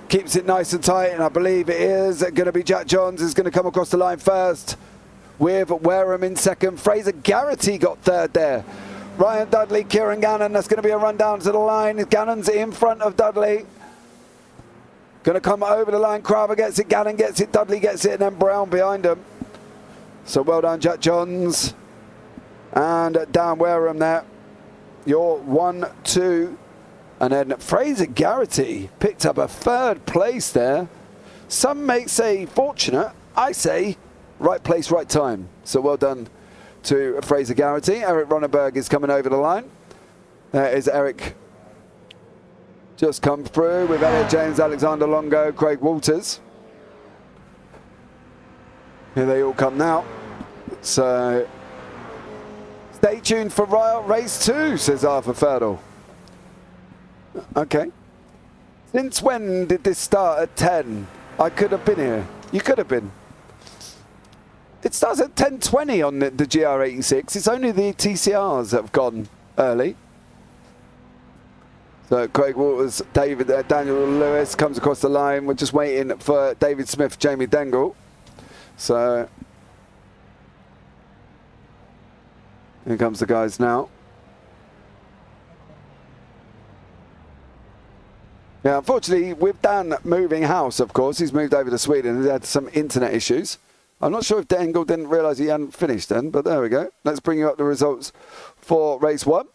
Keeps it nice and tight, and I believe it is going to be Jack Johns is going to come across the line first with Wareham in second. Fraser Garrity got third there. Ryan Dudley, Kieran Gannon. That's going to be a run down to the line. Gannon's in front of Dudley. Going to come over the line. Craver gets it, Gannon gets it, Dudley gets it, and then Brown behind him. So well done, Jack Johns and Dan Wareham there. You're 1, 2. And then Fraser Garrity picked up a 3rd place there. Some may say fortunate. I say right place, right time. So well done to Fraser Garrity. Eric Ronenberg is coming over the line. There is Eric. Just come through with Elliot James, Alexander Longo, Craig Walters. Here they all come now. So stay tuned for race 2, says Arthur Ferdle. Okay. Since when did this start at 10? I could have been here. You could have been. It starts at 10:20 on the GR86. It's only the TCRs that have gone early. So Craig Walters, Daniel Lewis comes across the line. We're just waiting for David Smith, Jamie Dengle. So here comes the guys now. Yeah, unfortunately, with Dan moving house, of course, he's moved over to Sweden. He had some internet issues. I'm not sure if Dengle didn't realise he hadn't finished then, but there we go. Let's bring you up the results for race 1.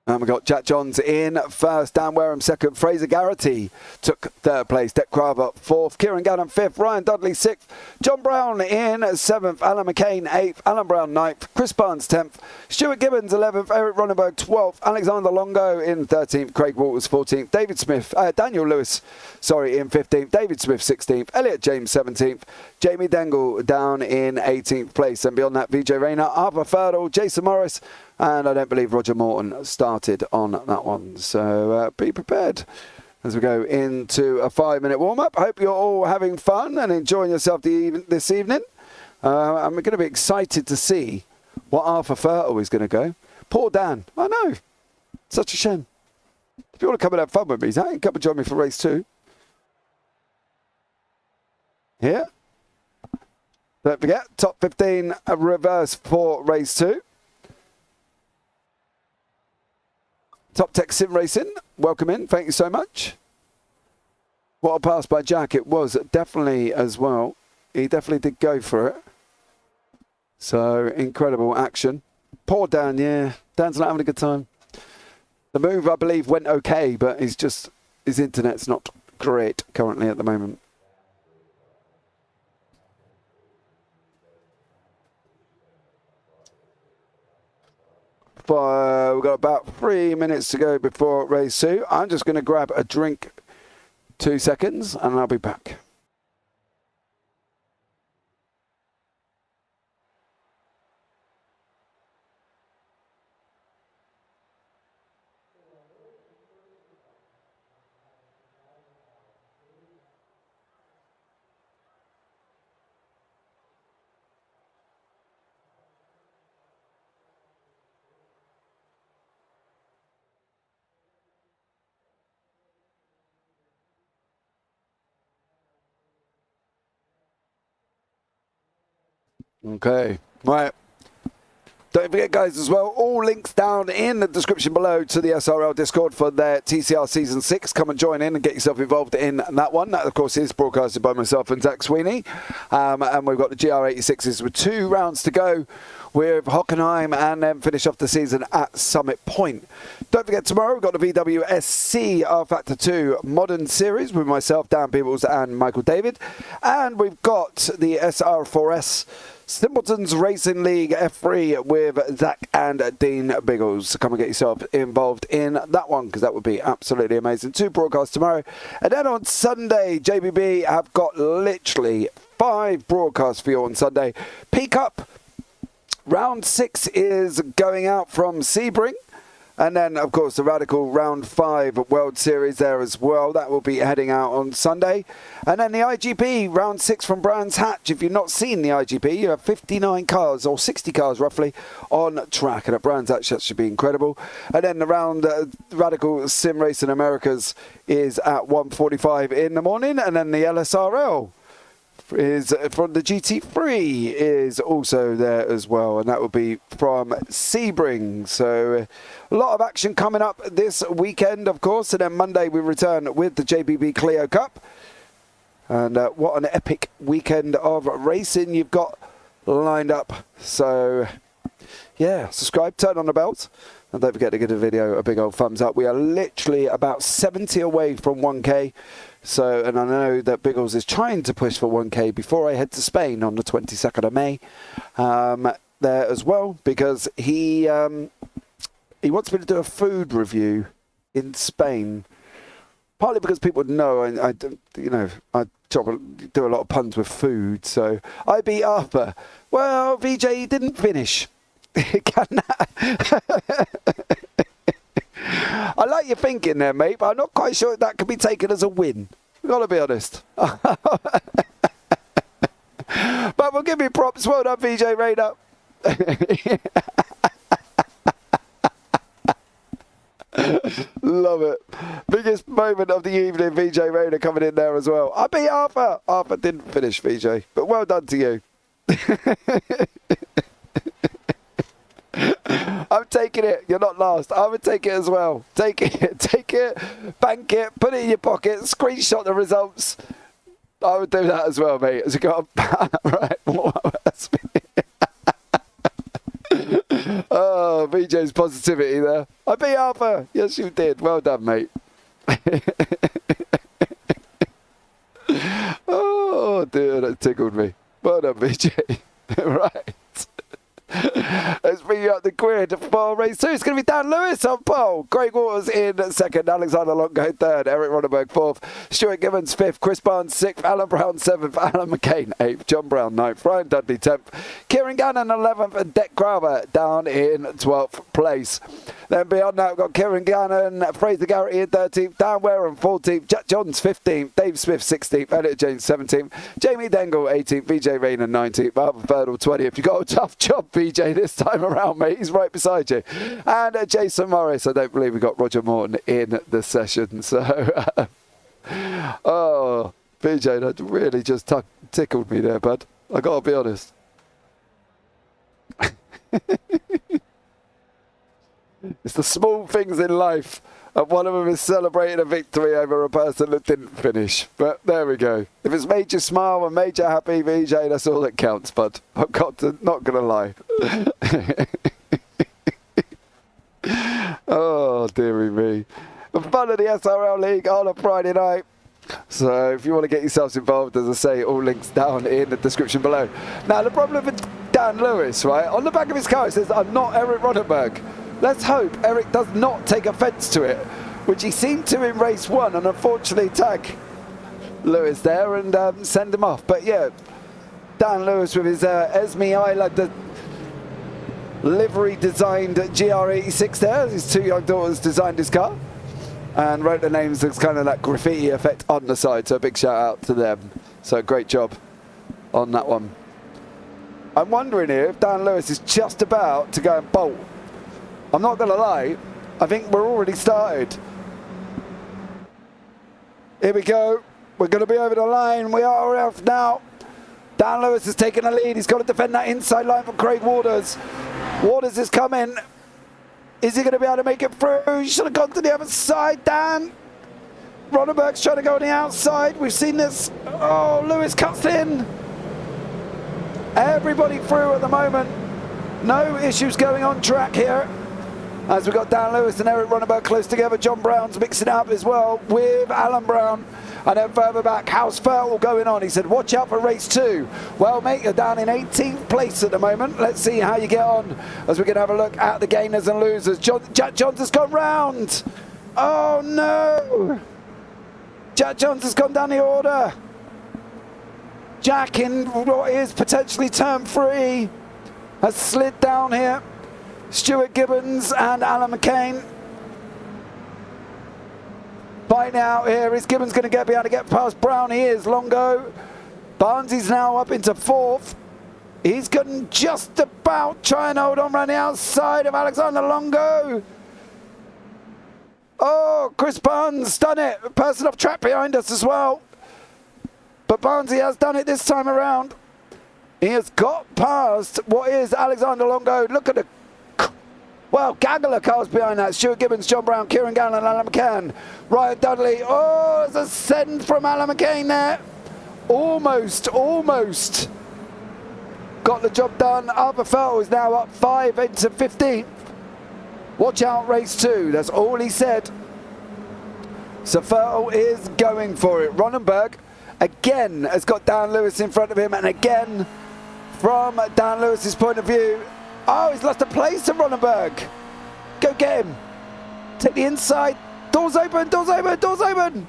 And we got Jack Johns in first, Dan Wareham second, Fraser Garrity took 3rd place, Dec Craver 4th, Kieran Gannon 5th, Ryan Dudley 6th, John Brown in 7th, Alan McCain 8th, Alan Brown 9th, Chris Barnes 10th, Stuart Gibbons 11th, Eric Ronenberg 12th, Alexander Longo in 13th, Craig Walters 14th, Daniel Lewis in 15th, David Smith 16th, Elliot James 17th, Jamie Dengle down in 18th place, and beyond that, Vijay Rayner, Arthur Ferdle, Jason Morris, and I don't believe Roger Morton started on that one. So be prepared as we go into a 5-minute warm-up. Hope you're all having fun and enjoying yourself this evening. I'm going to be excited to see what Arthur Ferdle is going to go. Poor Dan. I know. Such a shame. If you want to come and have fun with me, Zach, come and join me for race 2. Here. Don't forget, top 15 reverse for race 2. Top Tech Sim Racing, welcome in. Thank you so much. What a pass by Jack. It was definitely as well. He definitely did go for it. So, incredible action. Poor Dan, yeah. Dan's not having a good time. The move, I believe, went okay, but his internet's not great currently at the moment. We've got about 3 minutes to go before race 2. I'm just going to grab a drink, 2 seconds, and I'll be back. Okay, right. Don't forget, guys, as well, all links down in the description below to the SRL Discord for their TCR Season 6. Come and join in and get yourself involved in that one. That, of course, is broadcasted by myself and Zach Sweeney. And we've got the GR86s with 2 rounds to go with Hockenheim and then finish off the season at Summit Point. Don't forget, tomorrow we've got the VWSC R Factor 2 Modern Series with myself, Daan Pepels and Michael David. And we've got the SR4S Simpletons Racing League F3 with Zach and Dean Biggles. Come and get yourself involved in that one, because that would be absolutely amazing. 2 broadcasts tomorrow. And then on Sunday, JPB have got literally 5 broadcasts for you on Sunday. Peak Up, round 6 is going out from Sebring. And then, of course, the Radical Round 5 World Series there as well. That will be heading out on Sunday. And then the IGP Round 6 from Brands Hatch. If you've not seen the IGP, you have 59 cars, or 60 cars roughly, on track. And at Brands Hatch, that should be incredible. And then the round Radical Sim Racing Americas is at 1:45 in the morning. And then the LSRL is from the GT3 is also there as well, and that will be from Sebring. So a lot of action coming up this weekend, of course, and then Monday we return with the JPB Clio Cup. And what an epic weekend of racing you've got lined up. So yeah, subscribe, turn on the bells, and don't forget to give the video a big old thumbs up. We are literally about 70 away from 1K. So, and I know that Biggles is trying to push for 1K before I head to Spain on the 22nd of May there as well, because he wants me to do a food review in Spain, partly because people know I do a lot of puns with food. So I beat Arthur. Well, VJ didn't finish. I like your thinking there, mate, but I'm not quite sure that could be taken as a win. We've got to be honest. But we'll give you props. Well done, VJ Rayner. Love it. Biggest moment of the evening, VJ Rayner coming in there as well. I beat Arthur. Arthur didn't finish, VJ, but well done to you. I'm taking it. You're not last. I would take it as well. Take it. Take it. Bank it. Put it in your pocket. Screenshot the results. I would do that as well, mate. As you go up. Right. Oh, VJ's positivity there. I beat Arthur. Yes, you did. Well done, mate. Oh, dear. That tickled me. Well done, VJ. Right. Let's bring you up the grid for race 2. It's going to be Dan Lewis on pole, Craig Waters in second, Alexander Longo third, Eric Ronenberg fourth, Stuart Gibbons fifth, Chris Barnes sixth, Alan Brown seventh, Alan McCain eighth, John Brown ninth, Ryan Dudley 10th, Kieran Gannon 11th, and Deck Graver down in 12th place. Then beyond that, we've got Kieran Gannon, Fraser Garrity in 13th, Dan Wareham 14th, Jack Johns 15th, Dave Smith 16th, Elliot James 17th, Jamie Dengle 18th, VJ Rayner 19th, Marvin Ferdle 20th. You've got a tough job, VJ, this time around, mate. He's right beside you. And Jason Morris. I don't believe we got Roger Morton in the session. So, oh, VJ, that really just tickled me there, bud. I got to be honest. It's the small things in life. And one of them is celebrating a victory over a person that didn't finish. But there we go. If it's made you smile and made you happy, VJ, that's all that counts, bud. I've got to, not going to lie. Oh, dearie me. The fun of the SRL League on a Friday night. So if you want to get yourselves involved, as I say, all links down in the description below. Now, the problem with Dan Lewis, right, on the back of his car it says, I'm not Eric Ronenberg. Let's hope Eric does not take offence to it, which he seemed to in race 1, and unfortunately tag Lewis there and send him off. But yeah, Dan Lewis with his Esme Island livery designed GR86 there. His 2 young daughters designed his car and wrote the names as kind of that graffiti effect on the side. So a big shout out to them. So great job on that one. I'm wondering here if Dan Lewis is just about to go and bolt. I'm not going to lie, I think we're already started. Here we go. We're going to be over the line. We are off now. Dan Lewis has taken the lead. He's got to defend that inside line from Craig Waters. Waters is coming. Is he going to be able to make it through? He should have gone to the other side, Dan. Ronenberg's trying to go on the outside. We've seen this. Oh, Lewis cuts in. Everybody through at the moment. No issues going on track here. As we've got Dan Lewis and Eric Ronneberg close together. John Brown's mixing up as well with Alan Brown. And then further back, how's Fertile going on? He said, watch out for race 2. Well, mate, you're down in 18th place at the moment. Let's see how you get on as we're going to have a look at the gainers and losers. Jack Johnson's gone round. Oh, no. Jack Johnson's gone down the order. Jack in what is potentially turn 3 has slid down here. Stuart Gibbons and Alan McCain. Fighting out here. Is Gibbons going to be able to get past Brown? He is. Longo. Barnsley's now up into 4th. He's going to just about try and hold on around the outside of Alexander Longo. Oh, Chris Barnes done it. A person off track behind us as well. But Barnsley has done it this time around. He has got past what is Alexander Longo. Look at the gaggle of cars behind that. Stuart Gibbons, John Brown, Kieran Gannon, Alan McCann. Ryan Dudley. Oh, there's a send from Alan McCain there. Almost got the job done. Arthur Fertile is now up 5 into 15th. Watch out, race 2. That's all he said. So Fertile is going for it. Ronneberg again has got Dan Lewis in front of him, and again from Dan Lewis's point of view. Oh, he's lost a place to Ronneberg. Go get him. Take the inside. Doors open, doors open, doors open.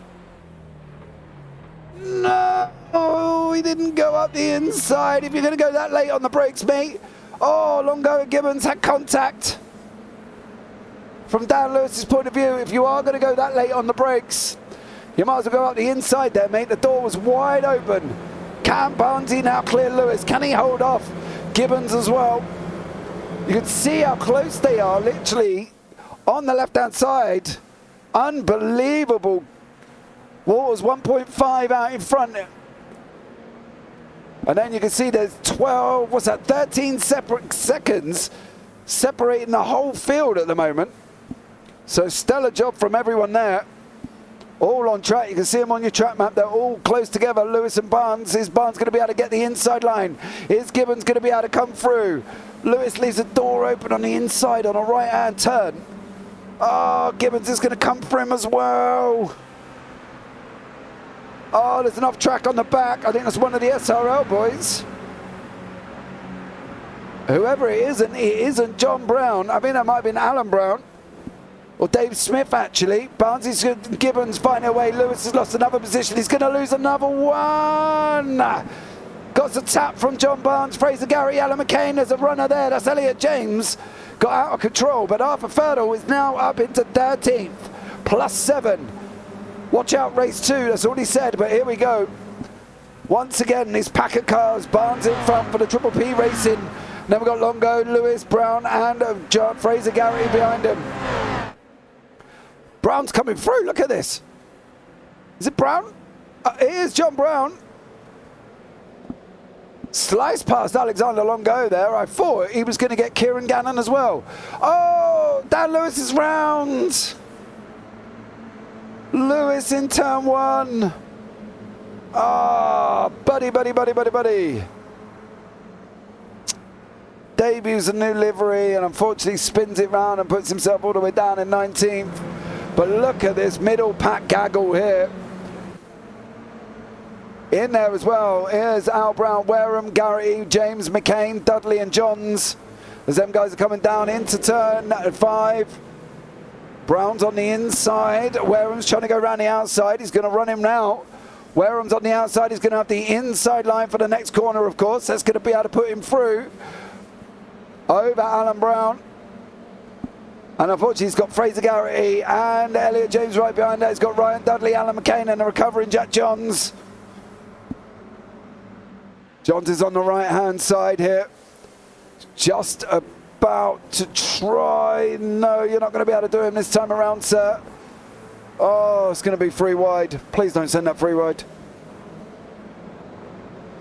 No, he didn't go up the inside. If you're going to go that late on the brakes, mate. Oh, Longo and Gibbons had contact. From Dan Lewis's point of view, if you are going to go that late on the brakes, you might as well go up the inside there, mate. The door was wide open. Can Barnsley now clear Lewis? Can he hold off Gibbons as well? You can see how close they are, literally on the left-hand side. Unbelievable. Waters 1.5 out in front. And then you can see there's 13 separate seconds separating the whole field at the moment. So stellar job from everyone there. All on track. You can see them on your track map. They're all close together. Lewis and Barnes. Is Barnes going to be able to get the inside line? Is Gibbons going to be able to come through? Lewis leaves the door open on the inside on a right-hand turn. Oh, Gibbons is going to come for him as well. Oh, there's an off-track on the back. I think that's one of the SRL boys. Whoever it isn't John Brown. I think that might have been Alan Brown. Or Dave Smith, actually. Barnes and Gibbons finding a way. Lewis has lost another position. He's going to lose another one. Got a tap from John Barnes, Fraser Gary, Alan McCain. There's a runner there. That's Elliot James. Got out of control. But Arthur Fertile is now up into 13th. +7. Watch out, race 2. That's all he said. But here we go. Once again, this pack of cars. Barnes in front for the Triple P Racing. Then we've got Longo, Lewis, Brown, and John Fraser Gary behind him. Brown's coming through. Look at this. Is it Brown? It is John Brown. Sliced past Alexander Longo there. I thought he was going to get Kieran Gannon as well. Oh, Dan Lewis is round. Lewis in turn 1. Ah, buddy. Debuts a new livery and unfortunately spins it round and puts himself all the way down in 19th. But look at this middle pack gaggle here. In there as well, here's Al Brown, Wareham, Garrity, James, McCain, Dudley and Johns. As them guys are coming down into turn 5. Brown's on the inside. Wareham's trying to go around the outside. He's going to run him now. Wareham's on the outside. He's going to have the inside line for the next corner, of course. That's going to be able to put him through. Over Alan Brown. And unfortunately, he's got Fraser Garrity and Elliot James right behind that. He's got Ryan Dudley, Alan McCain, and a recovering Jack Johns. Johns is on the right-hand side here. Just about to try. No, you're not going to be able to do him this time around, sir. Oh, it's going to be free wide. Please don't send that free wide.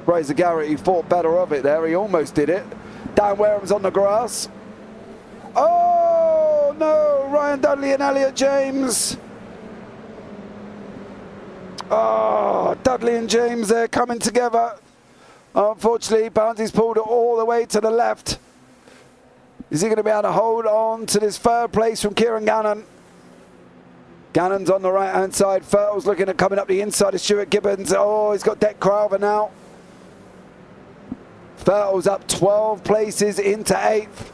Fraser Garrity thought better of it there. He almost did it. Dan Wareham's on the grass. Oh, no. Ryan Dudley and Elliot James. Oh, Dudley and James there coming together. Unfortunately, Barnsley's pulled it all the way to the left. Is he going to be able to hold on to this third place from Kieran Gannon? Gannon's on the right-hand side. Fertel's looking at coming up the inside of Stuart Gibbons. Oh, he's got Deck Crowther now. Fertel's up 12 places into 8th.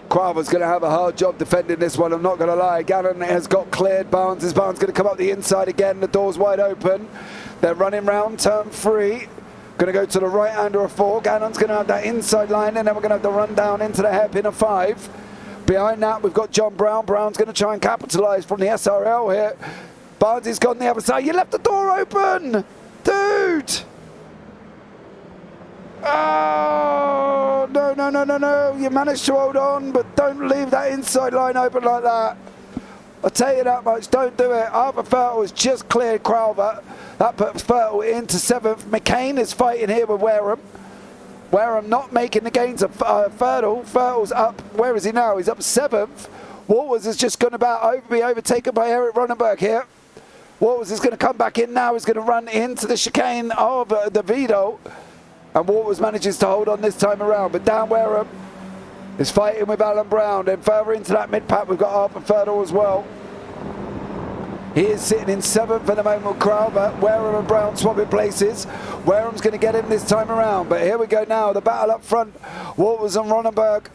Crowther's going to have a hard job defending this one, I'm not going to lie. Gannon has got cleared. Barnes going to come up the inside again. The door's wide open. They're running round turn 3. Going to go to the right-hander of 4. Gannon's going to have that inside line, and then we're going to have the run down into the hairpin of 5. Behind that, we've got John Brown. Brown's going to try and capitalise from the SRL here. Barnes has gone the other side. You left the door open! Dude! Oh, no, no, no, no, no. You managed to hold on, but don't leave that inside line open like that. I'll tell you that much, don't do it. Arthur Fertel has just cleared Crowther. That puts Fertel into 7th. McCain is fighting here with Wareham. Wareham not making the gains of Fertel. Fertel's up, where is he now? He's up 7th. Walters is just going to be overtaken by Eric Ronenberg here. Walters is going to come back in now. He's going to run into the chicane of the Vido. And Walters manages to hold on this time around. But Dan Wareham is fighting with Alan Brown. Then further into that mid-pack, we've got Arthur Fertel as well. He is sitting in 7th at the moment with Crowther. Wareham and Brown swapping places. Wareham's going to get him this time around. But here we go now, the battle up front. Walters and Ronenberg.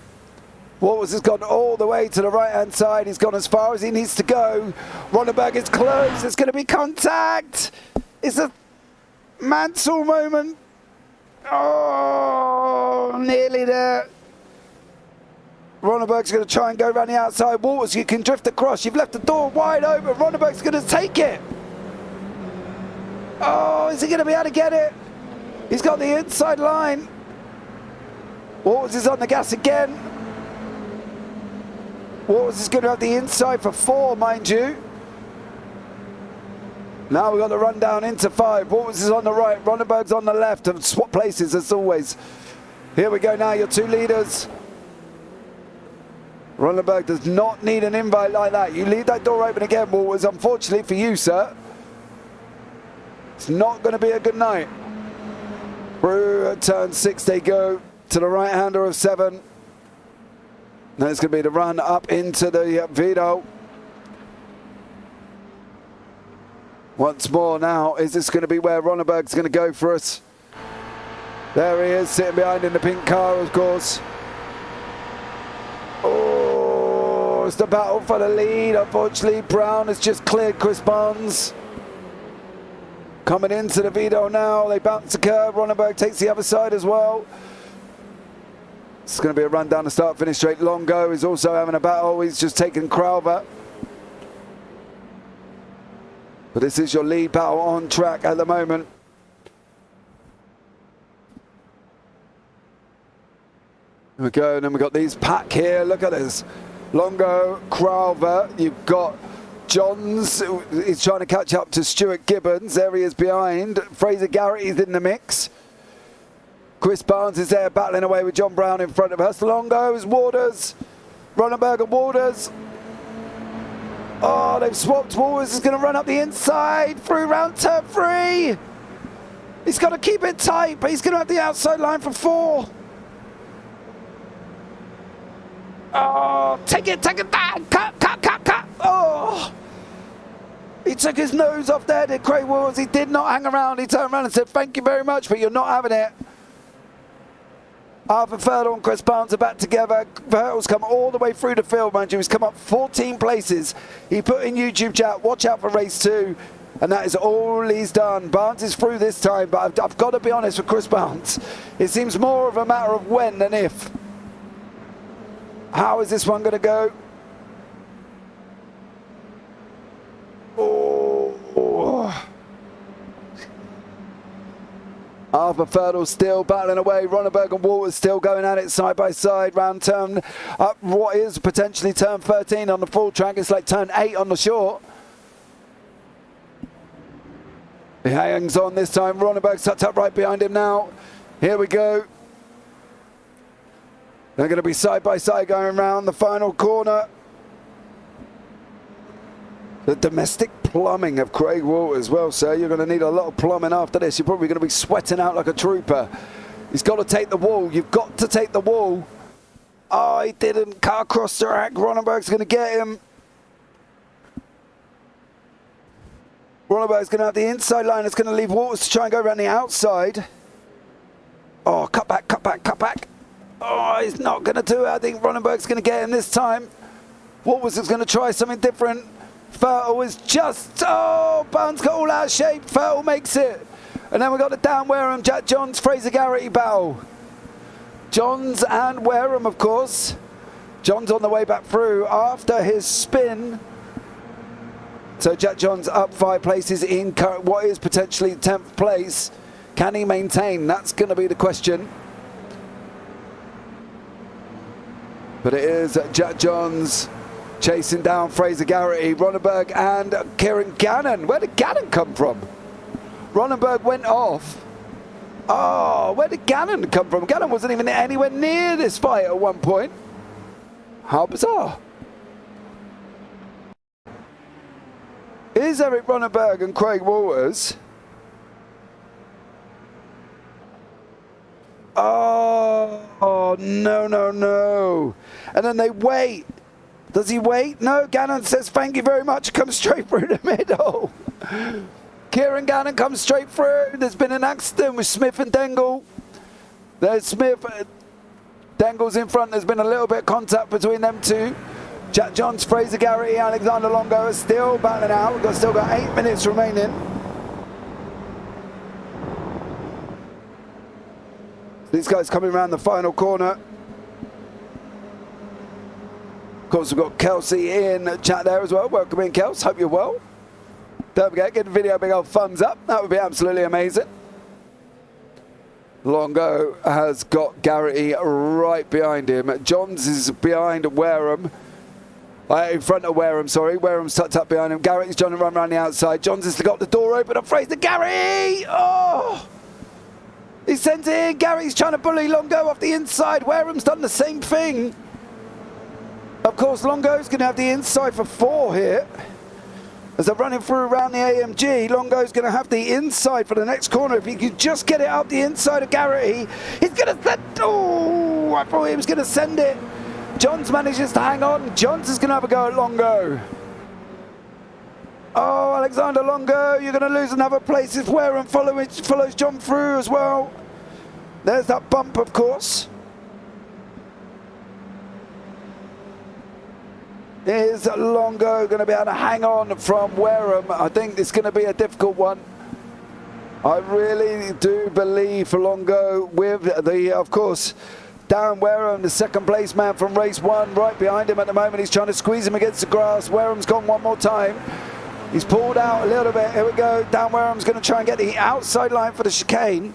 Walters has gone all the way to the right-hand side. He's gone as far as he needs to go. Ronenberg is close. There's going to be contact. It's a Mansell moment. Oh, nearly there. Ronenberg's going to try and go around the outside. Walters, you can drift across. You've left the door wide open. Ronenberg's going to take it. Oh, is he going to be able to get it? He's got the inside line. Walters is on the gas again. Walters is going to have the inside for 4, mind you. Now we've got the run down into 5. Walters is on the right. Ronenberg's on the left. And swap places as always. Here we go now, your 2 leaders. Ronenberg does not need an invite like that. You leave that door open again, Walters. Unfortunately for you, sir, it's not going to be a good night. Through turn 6 they go to the right-hander of 7. Then it's going to be the run up into the Vido. Once more now, is this going to be where Ronenberg's going to go for us? There he is, sitting behind in the pink car, of course. Oh, it's the battle for the lead. Unfortunately, Brown has just cleared Chris Barnes. Coming into the Vido now, they bounce the curve. Ronenberg takes the other side as well. It's going to be a run down the start, finish straight. Longo is also having a battle. He's just taken Crowther. But this is your lead battle on track at the moment. Here we go, and then we've got these pack here. Look at this. Longo, Crowther. You've got Johns. He's trying to catch up to Stuart Gibbons. There he is behind. Fraser Garrity's in the mix. Chris Barnes is there battling away with John Brown in front of us. Longo's, Waters, Ronenberg and Waters. Oh, they've swapped. Waters is going to run up the inside through round turn 3. He's got to keep it tight, but he's going to have the outside line for 4. Oh, take it down. Cut. Oh. He took his nose off there, did Craig Waters. He did not hang around. He turned around and said, thank you very much, but you're not having it. Arthur Fertel and Chris Barnes are back together. Fertel's come all the way through the field, mind you. He's come up 14 places. He put in YouTube chat, watch out for race 2. And that is all he's done. Barnes is through this time, but I've got to be honest with Chris Barnes. It seems more of a matter of when than if. How is this one going to go? Oh. Arthur Fertel still battling away. Ronenberg and Walters still going at it side by side. Round turn up what is potentially turn 13 on the full track. It's like turn 8 on the short. He hangs on this time. Ronenberg's tucked up right behind him now. Here we go. They're going to be side by side going around the final corner. The domestic plumbing of Craig Waters. Well, sir, you're going to need a lot of plumbing after this. You're probably going to be sweating out like a trooper. He's got to take the wall. You've got to take the wall. Oh, he didn't cut across the rack. Ronenberg's going to get him. Ronenberg's going to have the inside line. It's going to leave Waters to try and go around the outside. Oh, cut back, cut back, cut back. Oh, he's not going to do it. I think Ronenberg's going to get him this time. Waters is going to try something different. Fertel is just, oh, Bound's got all out of shape. Fertel makes it. And then we've got the Daan Wareham, Jack Johns, Fraser Garrity battle. Johns and Wareham, of course. Johns on the way back through after his spin. So Jack Johns up 5 places in what is potentially 10th place. Can he maintain? That's going to be the question. But it is Jack Johns chasing down Fraser Garrity, Ronenberg and Kieran Gannon. Where did Gannon come from? Ronenberg went off. Oh, where did Gannon come from? Gannon wasn't even anywhere near this fight at one point. How bizarre. Is Eric Ronenberg and Craig Waters. Oh, no, no, no. And then they wait. Does he wait? No, Gannon says thank you very much. Comes straight through the middle. Kieran Gannon comes straight through. There's been an accident with Smith and Dengle. There's Smith. Dengle's in front. There's been a little bit of contact between them two. Jack Johns, Fraser Garrity, Alexander Longo are still battling out. We've still got 8 minutes remaining. These guys coming around the final corner. Of course, we've got Kelsey in chat there as well. Welcome in, Kels. Hope you're well. Don't forget, give the video a big old thumbs up. That would be absolutely amazing. Longo has got Garrity right behind him. Johns is behind Wareham. In front of Wareham, sorry. Wareham's tucked up behind him. Garrity's trying to run around the outside. Johns has got the door open. Fraser Garrity! Oh! He sent it in. Garrity's trying to bully Longo off the inside. Wareham's done the same thing. Of course, Longo's going to have the inside for 4 here. As they're running through around the AMG, Longo's going to have the inside for the next corner. If he could just get it up the inside of Garrity, he's going to send... Oh, I thought he was going to send it. Johns manages to hang on. Johns is going to have a go at Longo. Oh, Alexander Longo, you're going to lose another place if Wareham follows John through as well. There's that bump, of course. Is Longo going to be able to hang on from Wareham? I think it's going to be a difficult one. I really do believe for Longo with the, of course, Daan Wareham, the second place man from race 1, right behind him at the moment. He's trying to squeeze him against the grass. Wareham's gone one more time. He's pulled out a little bit. Here we go. Daan Wareham's going to try and get the outside line for the chicane.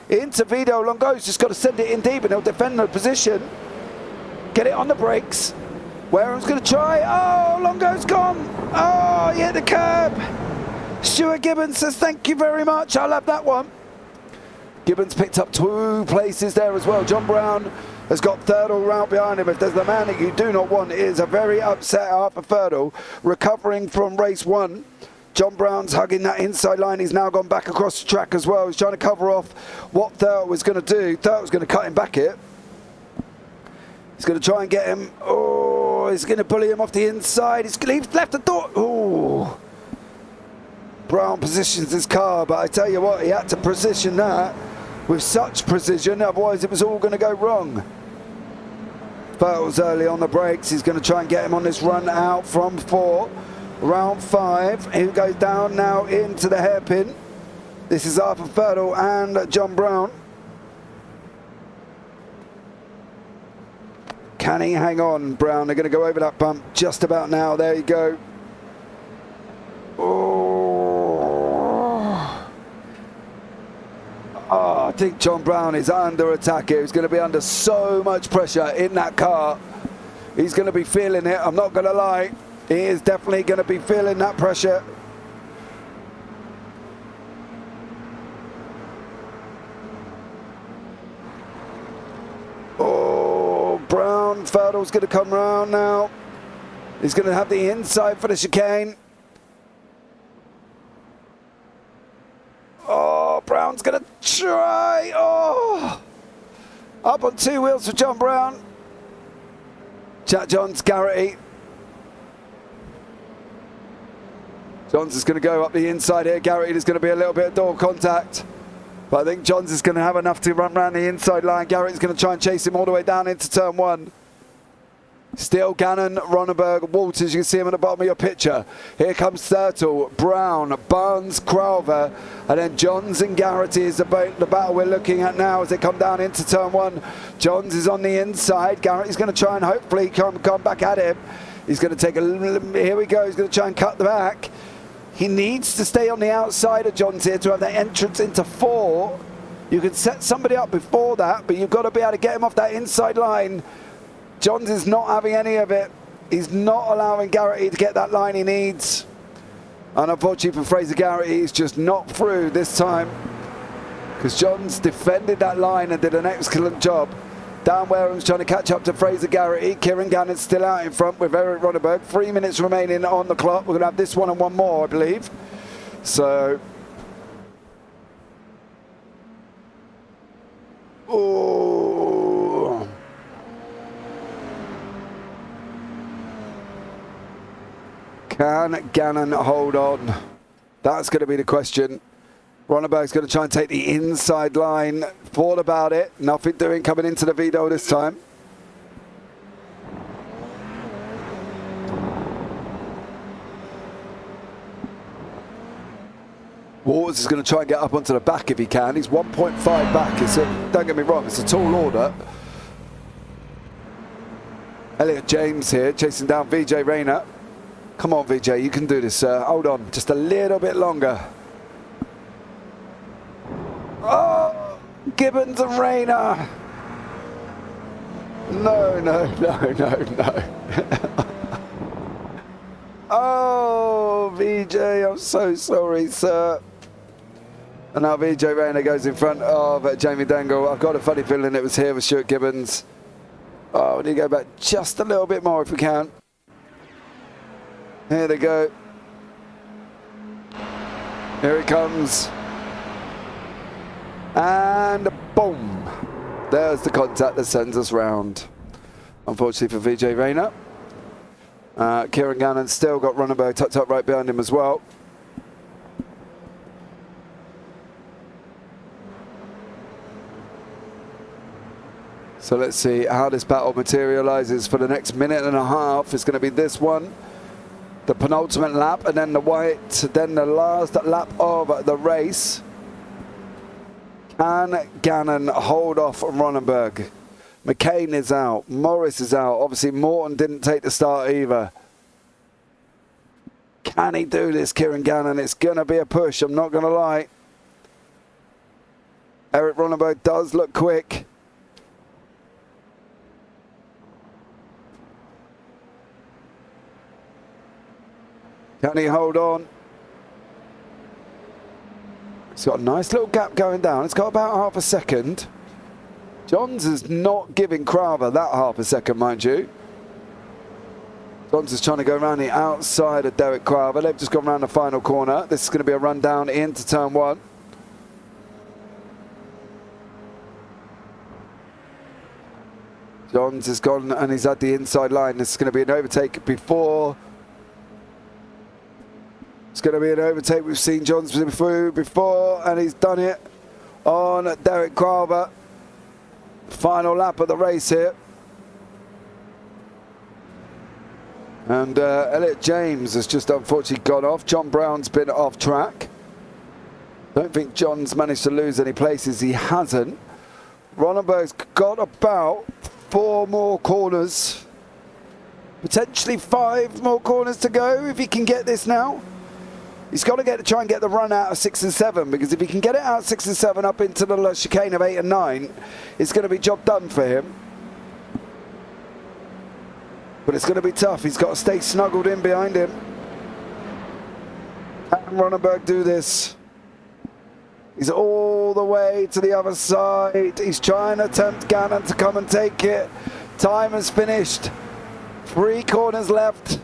Into Vito. Longo's just got to send it in deep and he'll defend the position. Get it on the brakes. Wareham's going to try. Oh, Longo's gone. Oh, he hit the curb. Stuart Gibbons says thank you very much. I'll have that one. Gibbons picked up 2 places there as well. John Brown has got third all round behind him. If there's the man that you do not want, it is a very upset Arthur Fertel, recovering from race 1. John Brown's hugging that inside line. He's now gone back across the track as well. He's trying to cover off what Fertel was going to do. Fertel's going to cut him back here. He's going to try and get him. Oh, he's going to bully him off the inside. He's left the door. Oh. Brown positions his car, but I tell you what, he had to position that with such precision, otherwise it was all going to go wrong. Fertel's early on the brakes. He's going to try and get him on this run out from 4. Round 5. He goes down now into the hairpin. This is Arthur Fertel and John Brown. Can he hang on, Brown? They're going to go over that bump just about now. There you go. Oh, I think John Brown is under attack here. He's going to be under so much pressure in that car. He's going to be feeling it. I'm not going to lie. He is definitely going to be feeling that pressure. Oh, Brown. Fertel's going to come round now. He's going to have the inside for the chicane. Oh, Brown's going to try. Oh, Up on 2 wheels for John Brown. Jack Johns, Garrity. Johns is going to go up the inside here. Garrity is going to be a little bit of door contact. But I think Johns is going to have enough to run around the inside line. Garrity's going to try and chase him all the way down into turn 1. Still Gannon, Ronneberg, Walters, you can see him at the bottom of your picture. Here comes Thurtle, Brown, Barnes, Crowther, and then Johns and Garrity is the battle we're looking at now as they come down into turn 1. Johns is on the inside. Garrity's going to try and hopefully come back at him. He's going to take a little, here we go, he's going to try and cut the back. He needs to stay on the outside of Johns here to have that entrance into 4. You can set somebody up before that, but you've got to be able to get him off that inside line. Johns is not having any of it. He's not allowing Garrity to get that line he needs. And unfortunately for Fraser Garrity, he's just not through this time because Johns defended that line and did an excellent job. Dan Wareham's trying to catch up to Fraser Garrity. Kieran Gannon's still out in front with Eric Ronneberg. 3 minutes remaining on the clock. We're going to have this one and one more, I believe. So... Ooh. Can Gannon hold on? That's going to be the question. Ronneberg's going to try and take the inside line. Thought about it. Nothing doing coming into the Vido this time. Waters is going to try and get up onto the back if he can. He's 1.5 back. Don't get me wrong, it's a tall order. Elliot James here chasing down VJ Rayner. Come on, VJ, you can do this, sir. Hold on, just a little bit longer. Oh, Gibbons and Rayner. No, no, no, no, no. Oh, VJ, I'm so sorry, sir. And now VJ Rayner goes in front of Jamie Dangle. I've got a funny feeling it was here with Stuart Gibbons. Oh, we need to go back just a little bit more if we can. Here they go. Here he comes. And boom. There's the contact that sends us round. Unfortunately for VJ Rayner. Kieran Gannon still got Ronneberg tucked up right behind him as well. So let's see how this battle materializes for the next minute and a half. It's going to be this one, the penultimate lap, and then the white, then the last lap of the race. Can Gannon hold off Ronneberg? McCain is out, Morris is out. Obviously Morton didn't take the start either. Can he do this, Kieran Gannon? It's going to be a push, I'm not going to lie. Eric Ronneberg does look quick. Can he hold on? It's got a nice little gap going down. It's got about half a second. Johns is not giving Crowther that half a second, mind you. Johns is trying to go around the outside of Derek Crowther. They've just gone around the final corner. This is going to be a run down into turn 1. Johns has gone and he's at the inside line. This is going to be an overtake before. It's going to be an overtake. We've seen Johns through before, and he's done it on Derek Crowther. Final lap of the race here. And Elliot James has just unfortunately gone off. John Brown's been off track. Don't think John's managed to lose any places. He hasn't. Ronneberg's got about 4 more corners. Potentially 5 more corners to go if he can get this now. He's got to try and get the run out of 6 and 7, because if he can get it out 6 and 7 up into the chicane of 8 and 9, it's going to be job done for him. But it's going to be tough. He's got to stay snuggled in behind him. Can Ronneberg do this? He's all the way to the other side. He's trying to tempt Gannon to come and take it. Time has finished. 3 corners left.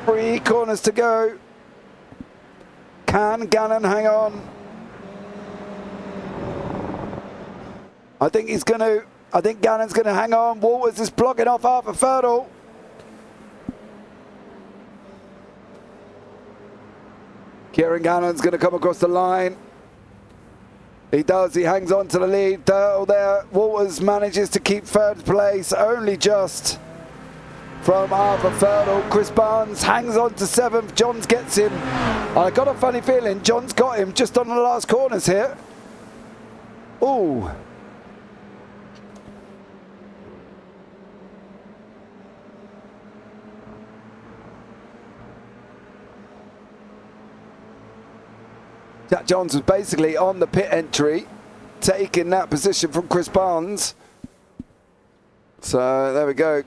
3 corners to go. Can Gannon hang on? I think Gannon's going to hang on. Walters is blocking off Arthur Fertile. Kieran Gannon's going to come across the line. He does. He hangs on to the lead. Turtle there. Walters manages to keep third place, only just from Arthur Fertile. Chris Barnes hangs on to seventh. Johns gets him. I got a funny feeling Johns got him just on the last corners here. Ooh. Jack Johns was basically on the pit entry, taking that position from Chris Barnes. So there we go.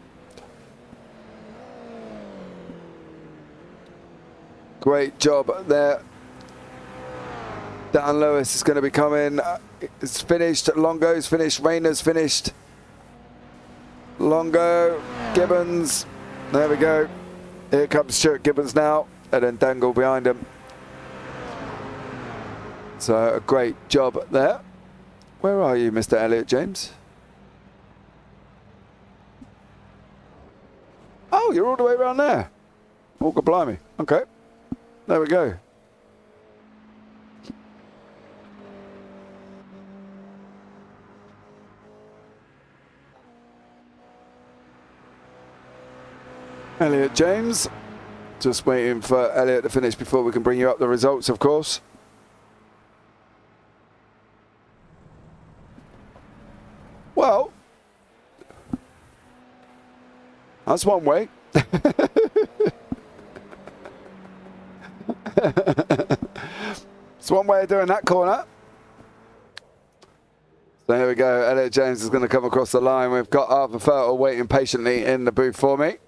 Great job there. Dan Lewis is going to be coming. It's finished. Longo's finished. Rayner's finished. Longo, Gibbons. There we go. Here comes Stuart Gibbons now. And then Dangle behind him. So a great job there. Where are you, Mr. Elliot James? Oh, you're all the way around there. Oh, God blimey. Okay. There we go. Elliot James. Just waiting for Elliot to finish before we can bring you up the results, of course. Well, that's one way. It's one way of doing that corner. So here we go. Elliot James is going to come across the line. We've got Arthur Fertile waiting patiently in the booth for me.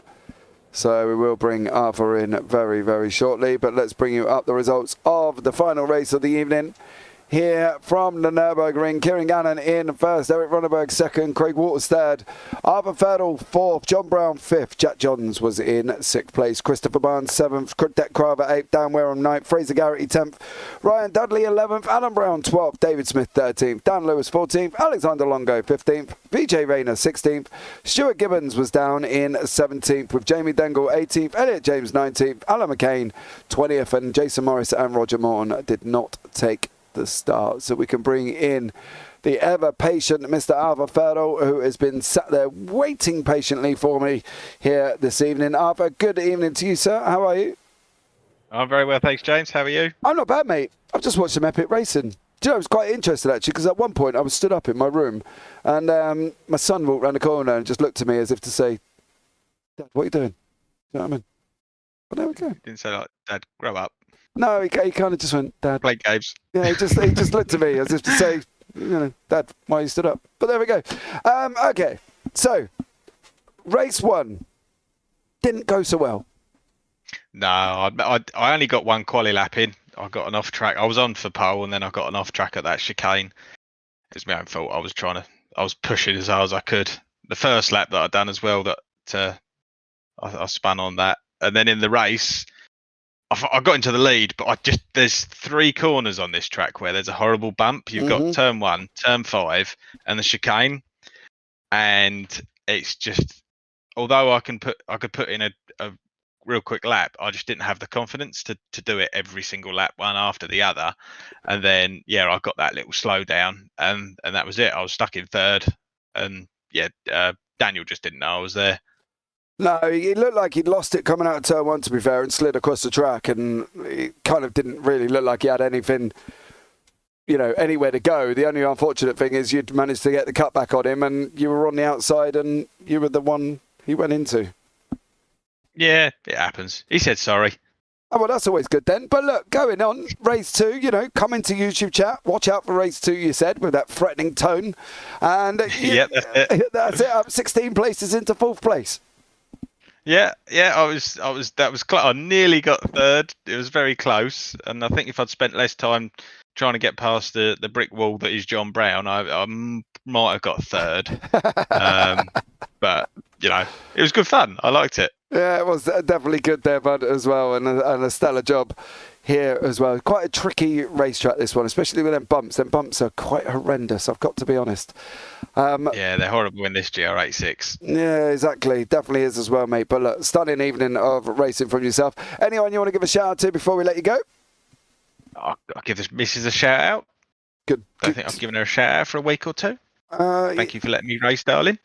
So we will bring Arthur in very, very shortly. But let's bring you up the results of the final race of the evening. Here from the Nurburgring, Kieran Gannon in first, Eric Ronneberg second, Craig Waters third, Arthur Fertile fourth, John Brown fifth, Jack Johns was in sixth place, Christopher Barnes seventh, Deck Craver eighth, Dan Wareham ninth, Fraser Garrity 10th, Ryan Dudley 11th, Adam Brown 12th, David Smith 13th, Dan Lewis 14th, Alexander Longo 15th, VJ Rayner 16th, Stuart Gibbons was down in 17th with Jamie Dengle 18th, Elliot James 19th, Alan McCain 20th, and Jason Morris and Roger Morton did not take the start. So we can bring in the ever patient Mr. Arthur Fertile, who has been sat there waiting patiently for me here this evening. Arthur, good evening to you, sir. How are you? I'm very well, thanks, James. How are you? I'm not bad, mate. I've just watched some epic racing. Do you know, I was quite interested, actually, because at one point I was stood up in my room and my son walked around the corner and just looked at me as if to say, Dad, what are you doing? You know what I mean? But there we go. Didn't say like, Dad, grow up. No, he kind of just went, Dad. Play games. Yeah, he just looked at me as if to say, you know, Dad, why you stood up? But there we go. Okay, so race one didn't go so well. No, I only got one quali lap in. I got an off track. I was on for pole, and then I got an off track at that chicane. It was my own fault. I was pushing as hard as I could. The first lap that I'd done as well, that I spun on that, and then in the race, I got into the lead, but there's three corners on this track where there's a horrible bump. You've got turn 1, turn 5, and the chicane, and it's just, although I could put in a real quick lap, I just didn't have the confidence to do it every single lap, one after the other. And then I got that little slowdown, and that was it. I was stuck in third, and Daniel just didn't know I was there. No, he looked like he'd lost it coming out of turn 1, to be fair, and slid across the track, and it kind of didn't really look like he had anything, anywhere to go. The only unfortunate thing is you'd managed to get the cutback on him, and you were on the outside, and you were the one he went into. Yeah, it happens. He said sorry. Oh, well, that's always good then. But look, going on, race 2, come into YouTube chat. Watch out for race 2, you said, with that threatening tone. And yeah, that's it. That's it, up 16 places into 4th place. Yeah, I nearly got third. It was very close, and I think if I'd spent less time trying to get past the brick wall that is John Brown, I might have got third. But it was good fun. I liked it. Yeah, it was definitely good there, bud, as well, and a stellar job here as well. Quite a tricky racetrack, this one, especially with them bumps. Them bumps are quite horrendous, I've got to be honest. Yeah, they're horrible in this GR86. Yeah, exactly. Definitely is as well, mate. But look, stunning evening of racing from yourself. Anyone you want to give a shout out to before we let you go? I'll give this missus a shout out. Good. I think I've given her a shout out for a week or two. Thank you for letting me race, darling.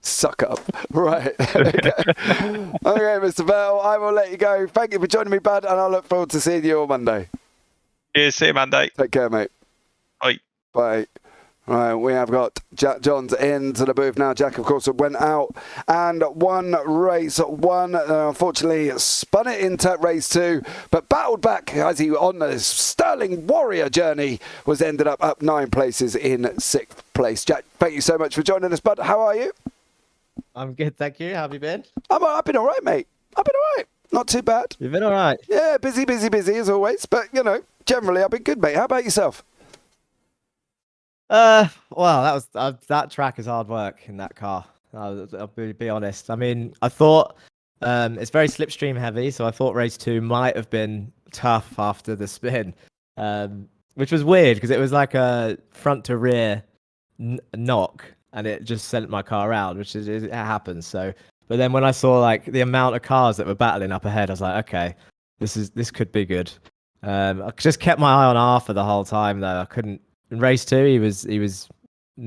Suck up. Right. Okay, Mr. Bell, I will let you go. Thank you for joining me, bud, and I look forward to seeing you on Monday. Cheers, see you Monday. Take care, mate. Bye. Bye. Right, we have got Jack Johns into the booth now. Jack, of course, went out and won race one. Unfortunately, spun it into race two, but battled back as he, on this sterling warrior journey, was ended up 9 places in 6th place. Jack, thank you so much for joining us, bud. How are you? I'm good, thank you. How have you been? I've been all right, mate. I've been all right. Not too bad. You've been all right? Yeah, busy as always. But, you know, generally, I've been good, mate. How about yourself? Well, that track is hard work in that car. I'll be honest. I mean, I thought it's very slipstream heavy, so I thought race 2 might have been tough after the spin, which was weird because it was like a front to rear knock, and it just sent my car around, which it happens. So, but then when I saw like the amount of cars that were battling up ahead, I was like, okay, this could be good. I just kept my eye on Arthur the whole time though. I couldn't. In race 2, he was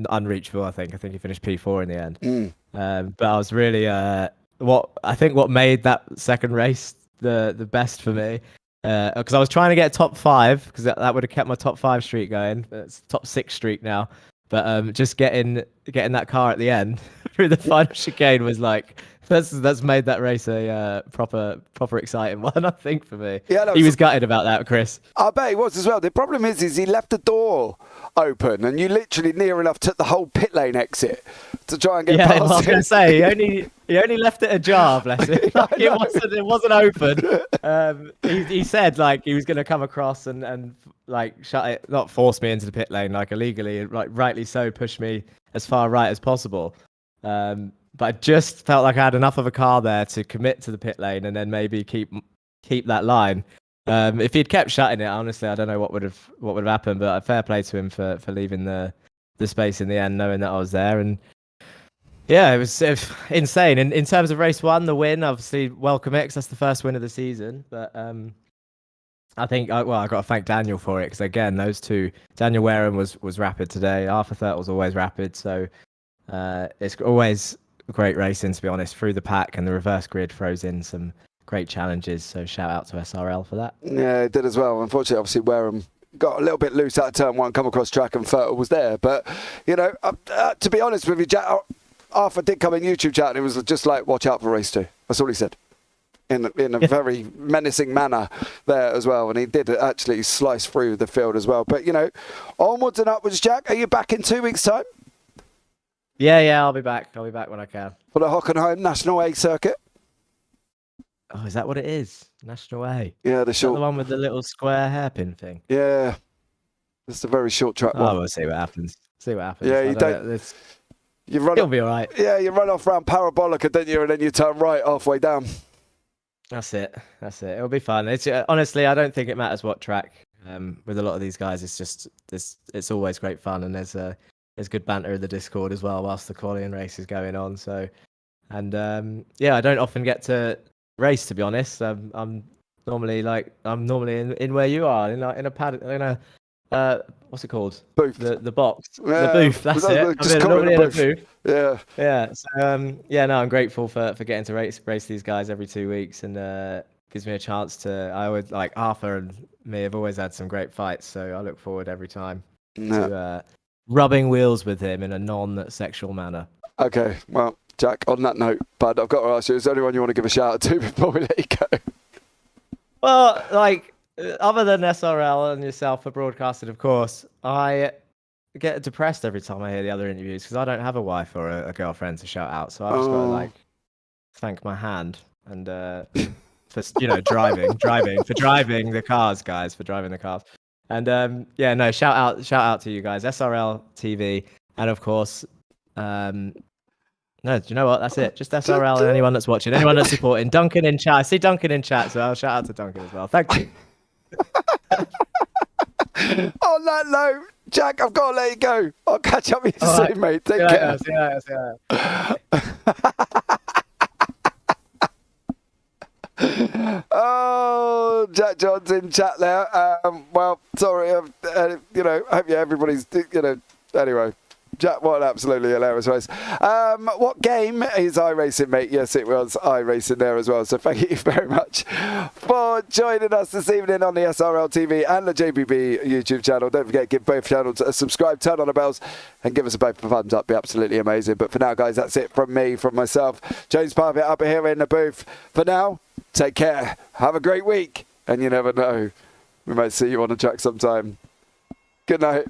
unreachable. I think he finished P4 in the end. But I was really what made that second race the best for me, because I was trying to get top 5 because that would have kept my top 5 streak going. It's top 6 streak now. But just getting that car at the end through the final chicane was like that's made that race a proper exciting one, I think, for me. Yeah, no, he was gutted about that, Chris. I bet he was as well. The problem is he left the door open, and you literally near enough took the whole pit lane exit to try and get past well, I was going to say he only left it ajar, bless him. Like, it wasn't open. He said like he was going to come across and like shut it, not force me into the pit lane, like illegally, like rightly so, push me as far right as possible. But I just felt like I had enough of a car there to commit to the pit lane and then maybe keep that line. If he'd kept shutting it, honestly, I don't know what would have happened. But fair play to him for leaving the space in the end, knowing that I was there. And yeah, it was insane. And in terms of race 1, the win, obviously, welcome it, 'cause that's the first win of the season. But I think, I got to thank Daniel for it, because again, those two, Daniel Wareham was rapid today. Arthur Thurt was always rapid, so it's always great racing, to be honest, through the pack, and the reverse grid throws in some great challenges. So shout out to SRL for that. Yeah, it did as well. Unfortunately, obviously, Wareham got a little bit loose out of turn 1, come across track, and Thurt was there. But you know, to be honest with you, Jack, Arthur did come in YouTube chat, and it was just like, watch out for race 2. That's all he said. In a very menacing manner there as well, and he did actually slice through the field as well. But you know, onwards and upwards, Jack. Are you back in 2 weeks' time? Yeah, I'll be back. I'll be back when I can. For the Hockenheim National A circuit. Oh, is that what it is? National A? Yeah, the short. The one with the little square hairpin thing. Yeah, it's a very short track one. Oh, we'll see what happens. Yeah, you don't. You run. It'll be all right. Yeah, you run off around Parabolica, don't you? And then you turn right halfway down. That's it. It'll be fun. It's honestly, I don't think it matters what track. With a lot of these guys, it's just it's always great fun, and there's good banter in the Discord as well whilst the qualifying race is going on. So, and yeah, I don't often get to race, to be honest. I'm normally in where you are, in a pad, in a what's it called? Booth. The box. Yeah, the booth. That's it. Just normally in a booth. Yeah. Yeah. So no, I'm grateful for getting to race these guys every 2 weeks, and gives me a chance to. I always like Arthur and me have always had some great fights, so I look forward every time to rubbing wheels with him in a non-sexual manner. Okay, well, Jack, on that note, bud, I've got to ask you, is there anyone you want to give a shout out to before we let you go? Well, like, other than SRL and yourself for broadcasting, of course, I get depressed every time I hear the other interviews because I don't have a wife or a girlfriend to shout out. So I've just got to, thank my hand and for, driving the cars, guys, for driving the cars. And shout out to you guys, SRL TV, and of course, No, do you know what? That's it. Just SRL and anyone that's watching, anyone that's supporting. Duncan in chat. I see Duncan in chat, so I'll shout out to Duncan as well. Thank you. On that note, Jack, I've got to let you go. I'll catch up with you soon, Right. mate. Take care. See you later. Oh, Jack John's in chat there. Well, sorry, hope everybody's, anyway. Jack, what an absolutely hilarious race. What game is iRacing, mate? Yes, it was iRacing there as well. So thank you very much for joining us this evening on the SRL TV and the JPB YouTube channel. Don't forget, give both channels a subscribe, turn on the bells, and give us a both a thumbs up. Be absolutely amazing. But for now, guys, that's it from me, from myself. James Parfitt up here in the booth. For now, take care. Have a great week. And you never know, we might see you on the track sometime. Good night.